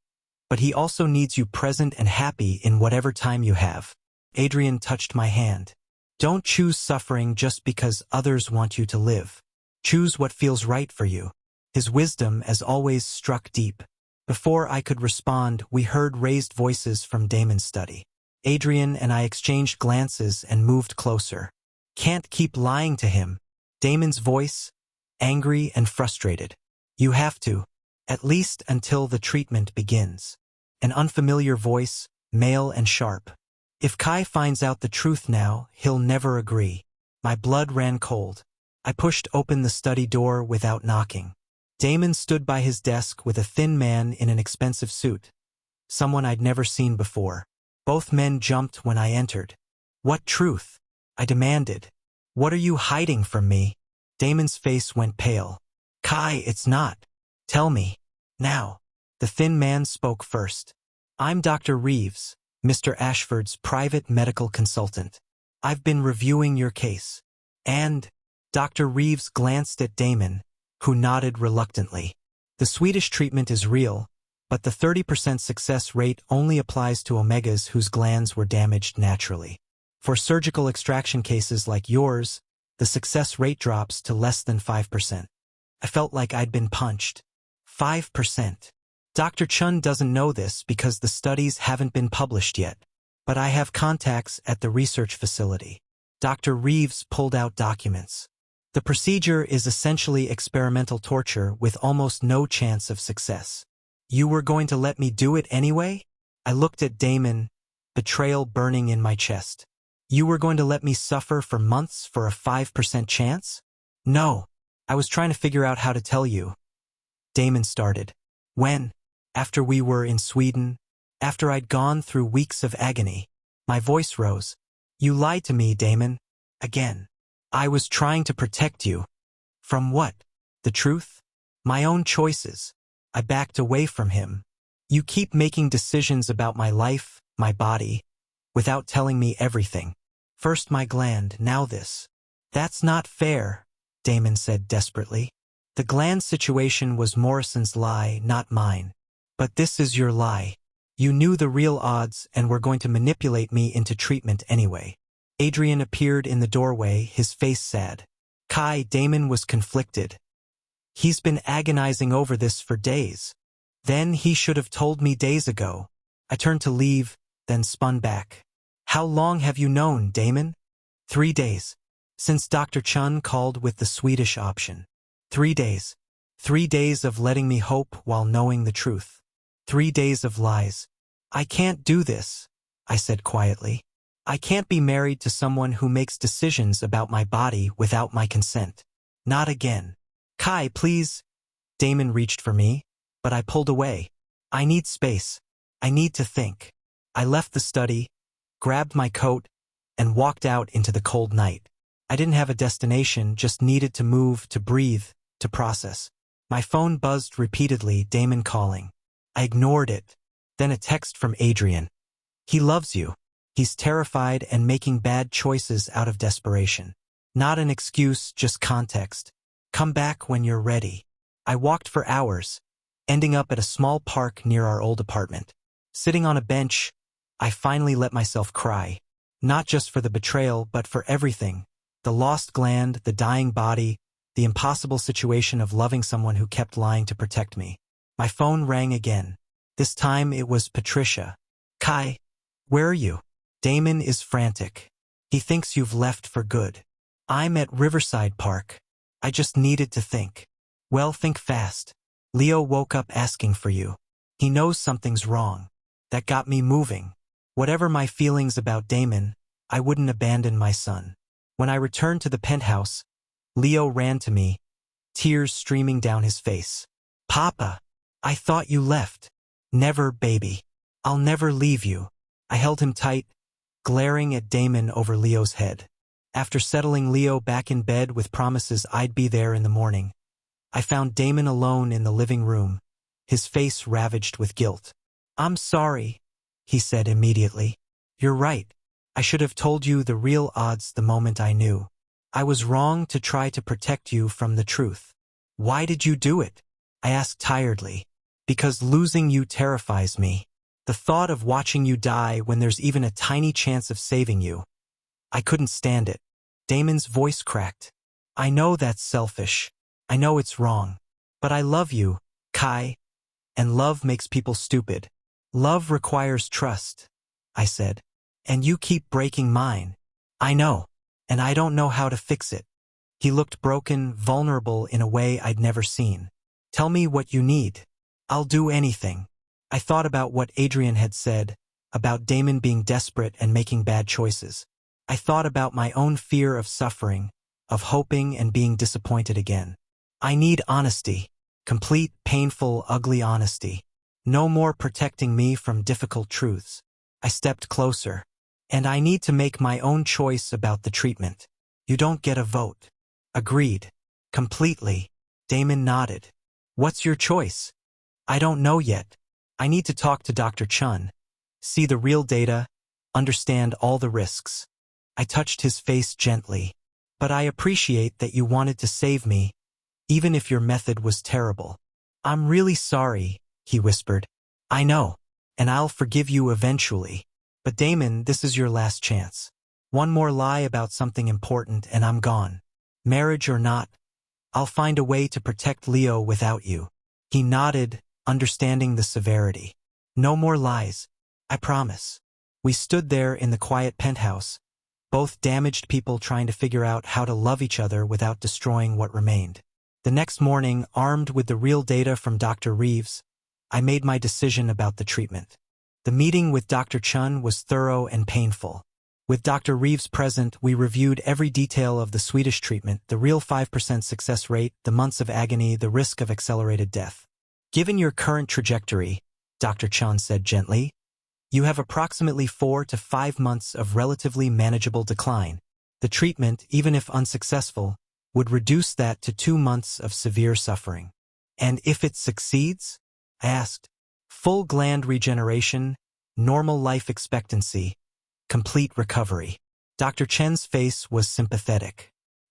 But he also needs you present and happy in whatever time you have. Adrian touched my hand. Don't choose suffering just because others want you to live. Choose what feels right for you. His wisdom, as always, struck deep. Before I could respond, we heard raised voices from Damon's study. Adrian and I exchanged glances and moved closer. Can't keep lying to him. Damon's voice, angry and frustrated. You have to, at least until the treatment begins. An unfamiliar voice, male and sharp. If Kai finds out the truth now, he'll never agree. My blood ran cold. I pushed open the study door without knocking. Damon stood by his desk with a thin man in an expensive suit. Someone I'd never seen before. Both men jumped when I entered. What truth? I demanded. What are you hiding from me? Damon's face went pale. Kai, it's not. Tell me. Now. The thin man spoke first. I'm Dr. Reeves, Mr. Ashford's private medical consultant. I've been reviewing your case. And Dr. Reeves glanced at Damon, who nodded reluctantly. The Swedish treatment is real, but the 30% success rate only applies to omegas whose glands were damaged naturally. For surgical extraction cases like yours, the success rate drops to less than 5%. I felt like I'd been punched. 5%. Dr. Chun doesn't know this because the studies haven't been published yet, but I have contacts at the research facility. Dr. Reeves pulled out documents. The procedure is essentially experimental torture with almost no chance of success. You were going to let me do it anyway? I looked at Damon, betrayal burning in my chest. You were going to let me suffer for months for a 5% chance? No. I was trying to figure out how to tell you. Damon started. When? After we were in Sweden? After I'd gone through weeks of agony? My voice rose. You lied to me, Damon. Again. I was trying to protect you. From what? The truth? My own choices. I backed away from him. You keep making decisions about my life, my body, without telling me everything. First my gland, now this. That's not fair, Damon said desperately. The gland situation was Morrison's lie, not mine. But this is your lie. You knew the real odds and were going to manipulate me into treatment anyway. Adrian appeared in the doorway, his face sad. Kai, Damon was conflicted. He's been agonizing over this for days. Then he should have told me days ago. I turned to leave, then spun back. How long have you known, Damon? 3 days. Since Dr. Chun called with the Swedish option. 3 days. 3 days of letting me hope while knowing the truth. 3 days of lies. I can't do this, I said quietly. I can't be married to someone who makes decisions about my body without my consent. Not again. Kai, please. Damon reached for me, but I pulled away. I need space. I need to think. I left the study, grabbed my coat, and walked out into the cold night. I didn't have a destination, just needed to move, to breathe, to process. My phone buzzed repeatedly, Damon calling. I ignored it. Then a text from Adrian. He loves you. He's terrified and making bad choices out of desperation. Not an excuse, just context. Come back when you're ready. I walked for hours, ending up at a small park near our old apartment. Sitting on a bench, I finally let myself cry. Not just for the betrayal, but for everything. The lost gland, the dying body, the impossible situation of loving someone who kept lying to protect me. My phone rang again. This time it was Patricia. Kai, where are you? Damon is frantic. He thinks you've left for good. I'm at Riverside Park. I just needed to think. Well, think fast. Leo woke up asking for you. He knows something's wrong. That got me moving. Whatever my feelings about Damon, I wouldn't abandon my son. When I returned to the penthouse, Leo ran to me, tears streaming down his face. Papa, I thought you left. Never, baby. I'll never leave you. I held him tight, glaring at Damon over Leo's head. After settling Leo back in bed with promises I'd be there in the morning, I found Damon alone in the living room, his face ravaged with guilt. I'm sorry, he said immediately. You're right. I should have told you the real odds the moment I knew. I was wrong to try to protect you from the truth. Why did you do it? I asked tiredly. Because losing you terrifies me. The thought of watching you die when there's even a tiny chance of saving you. I couldn't stand it. Damon's voice cracked. I know that's selfish. I know it's wrong. But I love you, Kai. And love makes people stupid. Love requires trust, I said. And you keep breaking mine. I know. And I don't know how to fix it. He looked broken, vulnerable in a way I'd never seen. Tell me what you need. I'll do anything. I thought about what Adrian had said, about Damon being desperate and making bad choices. I thought about my own fear of suffering, of hoping and being disappointed again. I need honesty. Complete, painful, ugly honesty. No more protecting me from difficult truths. I stepped closer. And I need to make my own choice about the treatment. You don't get a vote. Agreed. Completely. Damon nodded. What's your choice? I don't know yet. I need to talk to Dr. Chun. See the real data. Understand all the risks. I touched his face gently. But I appreciate that you wanted to save me, even if your method was terrible. I'm really sorry, he whispered. I know. And I'll forgive you eventually. But Damon, this is your last chance. One more lie about something important and I'm gone. Marriage or not, I'll find a way to protect Leo without you. He nodded, understanding the severity. No more lies, I promise. We stood there in the quiet penthouse, both damaged people trying to figure out how to love each other without destroying what remained. The next morning, armed with the real data from Dr. Reeves, I made my decision about the treatment. The meeting with Dr. Chun was thorough and painful. With Dr. Reeves present, we reviewed every detail of the Swedish treatment, the real 5% success rate, the months of agony, the risk of accelerated death. Given your current trajectory, Dr. Chun said gently, you have approximately 4 to 5 months of relatively manageable decline. The treatment, even if unsuccessful, would reduce that to 2 months of severe suffering. And if it succeeds? I asked. Full gland regeneration, normal life expectancy, complete recovery. Dr. Chen's face was sympathetic.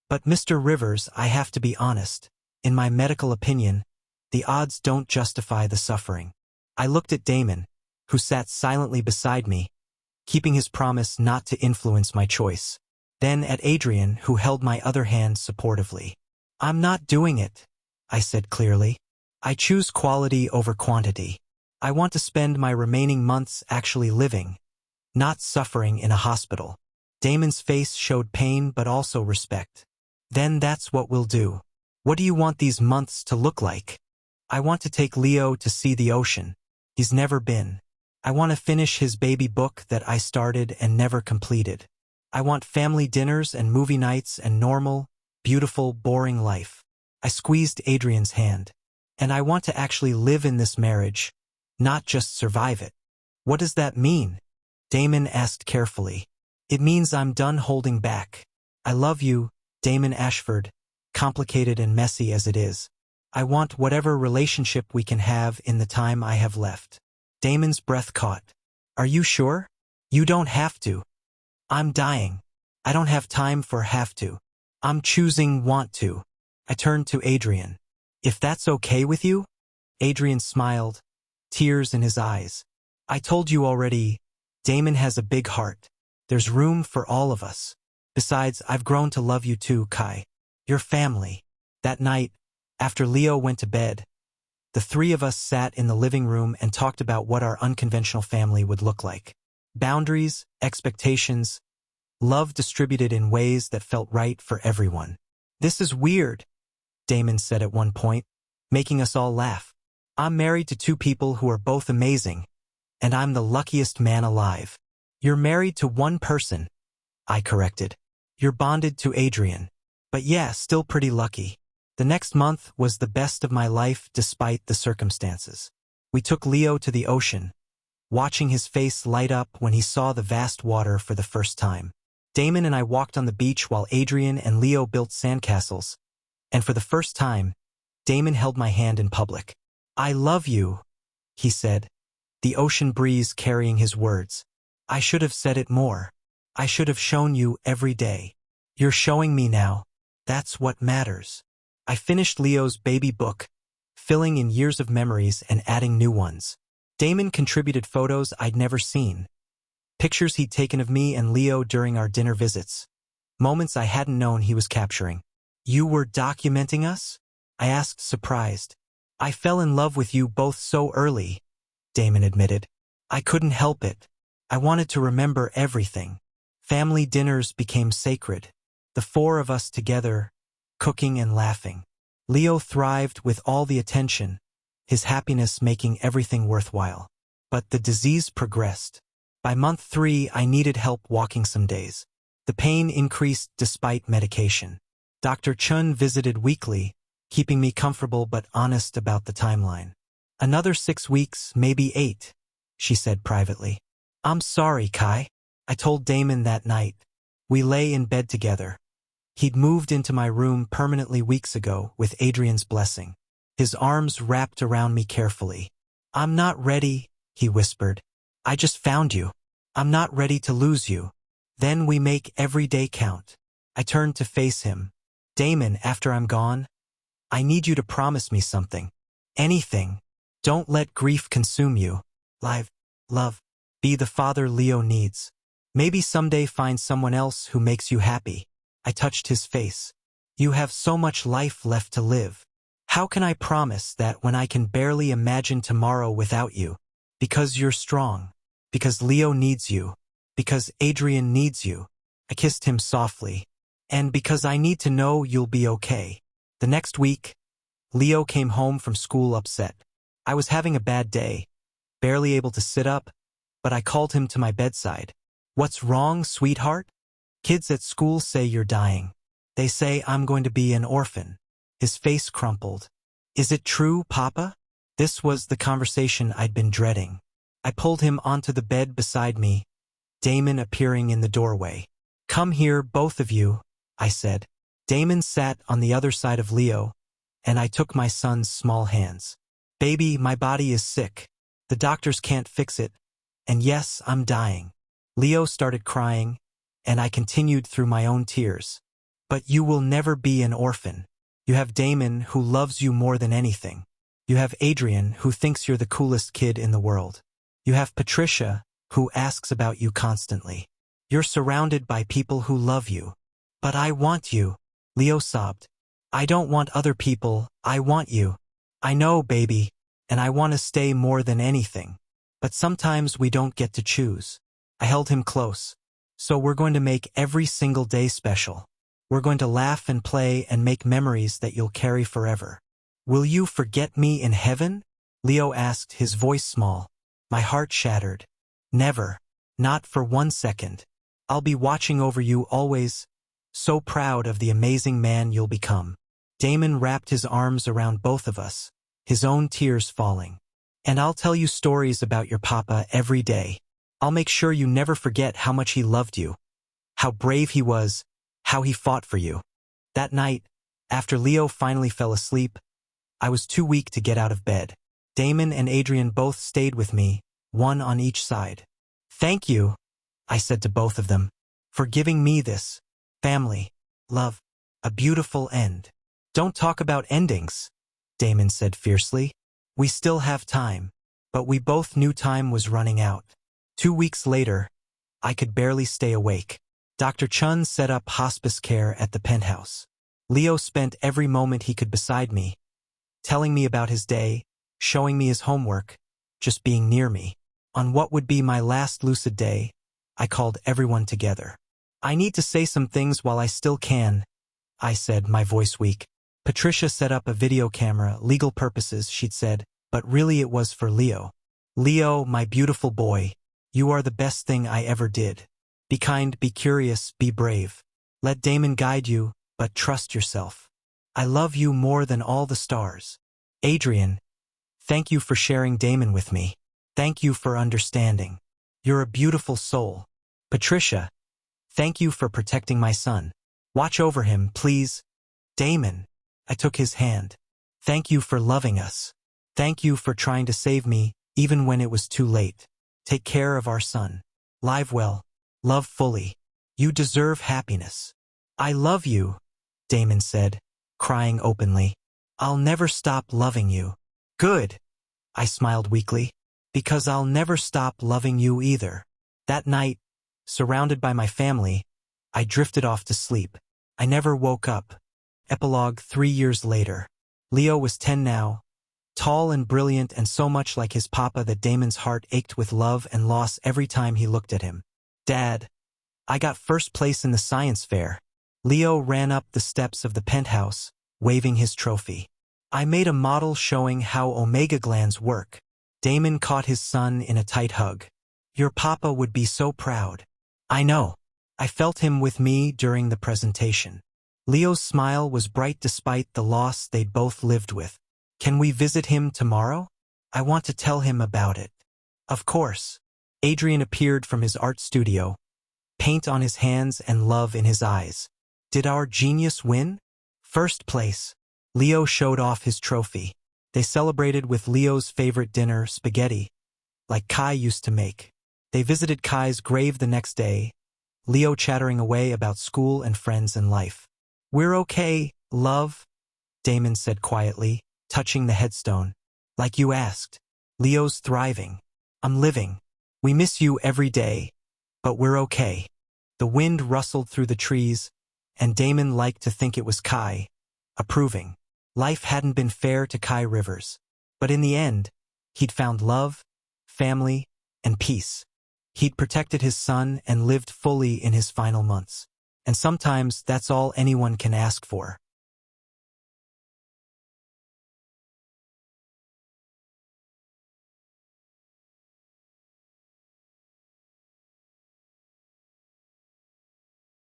But Mr. Rivers, I have to be honest. In my medical opinion, the odds don't justify the suffering. I looked at Damon, who sat silently beside me, keeping his promise not to influence my choice. Then at Adrian, who held my other hand supportively. I'm not doing it, I said clearly. I choose quality over quantity. I want to spend my remaining months actually living, not suffering in a hospital. Damon's face showed pain but also respect. Then that's what we'll do. What do you want these months to look like? I want to take Leo to see the ocean. He's never been. I want to finish his baby book that I started and never completed. I want family dinners and movie nights and normal, beautiful, boring life. I squeezed Adrian's hand. And I want to actually live in this marriage, not just survive it. What does that mean? Damon asked carefully. It means I'm done holding back. I love you, Damon Ashford, complicated and messy as it is. I want whatever relationship we can have in the time I have left. Damon's breath caught. Are you sure? You don't have to. I'm dying. I don't have time for have to. I'm choosing want to. I turned to Adrian. If that's okay with you? Adrian smiled, tears in his eyes. I told you already, Damon has a big heart. There's room for all of us. Besides, I've grown to love you too, Kai. Your family. That night, after Leo went to bed, the three of us sat in the living room and talked about what our unconventional family would look like. Boundaries, expectations, love distributed in ways that felt right for everyone. This is weird, Damon said at one point, making us all laugh. I'm married to two people who are both amazing, and I'm the luckiest man alive. You're married to one person, I corrected. You're bonded to Adrian. But yeah, still pretty lucky. The next month was the best of my life despite the circumstances. We took Leo to the ocean, watching his face light up when he saw the vast water for the first time. Damon and I walked on the beach while Adrian and Leo built sandcastles, and for the first time, Damon held my hand in public. I love you, he said, the ocean breeze carrying his words. I should have said it more. I should have shown you every day. You're showing me now. That's what matters. I finished Leo's baby book, filling in years of memories and adding new ones. Damon contributed photos I'd never seen. Pictures he'd taken of me and Leo during our dinner visits. Moments I hadn't known he was capturing. You were documenting us? I asked, surprised. I fell in love with you both so early, Damon admitted. I couldn't help it. I wanted to remember everything. Family dinners became sacred. The four of us together, cooking and laughing. Leo thrived with all the attention, his happiness making everything worthwhile. But the disease progressed. By month 3, I needed help walking some days. The pain increased despite medication. Dr. Chun visited weekly, keeping me comfortable but honest about the timeline. Another 6 weeks, maybe 8, she said privately. I'm sorry, Kai. I told Damon that night. We lay in bed together. He'd moved into my room permanently weeks ago with Adrian's blessing. His arms wrapped around me carefully. I'm not ready, he whispered. I just found you. I'm not ready to lose you. Then we make every day count. I turned to face him. Damon, after I'm gone, I need you to promise me something. Anything. Don't let grief consume you. Love. Be the father Leo needs. Maybe someday find someone else who makes you happy. I touched his face. You have so much life left to live. How can I promise that when I can barely imagine tomorrow without you? Because you're strong. Because Leo needs you. Because Adrian needs you. I kissed him softly. And because I need to know you'll be okay. The next week, Leo came home from school upset. I was having a bad day, barely able to sit up, but I called him to my bedside. What's wrong, sweetheart? Kids at school say you're dying. They say I'm going to be an orphan. His face crumpled. Is it true, Papa? This was the conversation I'd been dreading. I pulled him onto the bed beside me, Damon appearing in the doorway. Come here, both of you, I said. Damon sat on the other side of Leo, and I took my son's small hands. Baby, my body is sick. The doctors can't fix it. And yes, I'm dying. Leo started crying, and I continued through my own tears. But you will never be an orphan. You have Damon, who loves you more than anything. You have Adrian, who thinks you're the coolest kid in the world. You have Patricia, who asks about you constantly. You're surrounded by people who love you. But I want you, Leo sobbed. I don't want other people, I want you. I know, baby, and I want to stay more than anything. But sometimes we don't get to choose. I held him close. So we're going to make every single day special. We're going to laugh and play and make memories that you'll carry forever. Will you forget me in heaven? Leo asked, his voice small. My heart shattered. Never. Not for 1 second. I'll be watching over you always. So proud of the amazing man you'll become. Damon wrapped his arms around both of us, his own tears falling. And I'll tell you stories about your papa every day. I'll make sure you never forget how much he loved you, how brave he was, how he fought for you. That night, after Leo finally fell asleep, I was too weak to get out of bed. Damon and Adrian both stayed with me, one on each side. Thank you, I said to both of them, for giving me this family, love, a beautiful end. Don't talk about endings, Damon said fiercely. We still have time. But we both knew time was running out. 2 weeks later, I could barely stay awake. Dr. Chun set up hospice care at the penthouse. Leo spent every moment he could beside me, telling me about his day, showing me his homework, just being near me. On what would be my last lucid day, I called everyone together. I need to say some things while I still can, I said, my voice weak. Patricia set up a video camera, legal purposes, she'd said, but really it was for Leo. Leo, my beautiful boy, you are the best thing I ever did. Be kind, be curious, be brave. Let Damon guide you, but trust yourself. I love you more than all the stars. Adrian, thank you for sharing Damon with me. Thank you for understanding. You're a beautiful soul. Patricia, thank you for protecting my son. Watch over him, please. Damon, I took his hand. Thank you for loving us. Thank you for trying to save me, even when it was too late. Take care of our son. Live well. Love fully. You deserve happiness. I love you, Damon said, crying openly. I'll never stop loving you. Good, I smiled weakly, because I'll never stop loving you either. That night, surrounded by my family, I drifted off to sleep. I never woke up. Epilogue 3 years later. Leo was 10 now, tall and brilliant and so much like his papa that Damon's heart ached with love and loss every time he looked at him. Dad, I got first place in the science fair. Leo ran up the steps of the penthouse, waving his trophy. I made a model showing how omega glands work. Damon caught his son in a tight hug. Your papa would be so proud. I know. I felt him with me during the presentation. Leo's smile was bright despite the loss they'd both lived with. Can we visit him tomorrow? I want to tell him about it. Of course. Adrian appeared from his art studio, paint on his hands and love in his eyes. Did our genius win? First place. Leo showed off his trophy. They celebrated with Leo's favorite dinner, spaghetti, like Kai used to make. They visited Kai's grave the next day, Leo chattering away about school and friends and life. We're okay, love, Damon said quietly, touching the headstone. Like you asked. Leo's thriving. I'm living. We miss you every day, but we're okay. The wind rustled through the trees, and Damon liked to think it was Kai, approving. Life hadn't been fair to Kai Rivers, but in the end, he'd found love, family, and peace. He'd protected his son and lived fully in his final months. And sometimes that's all anyone can ask for.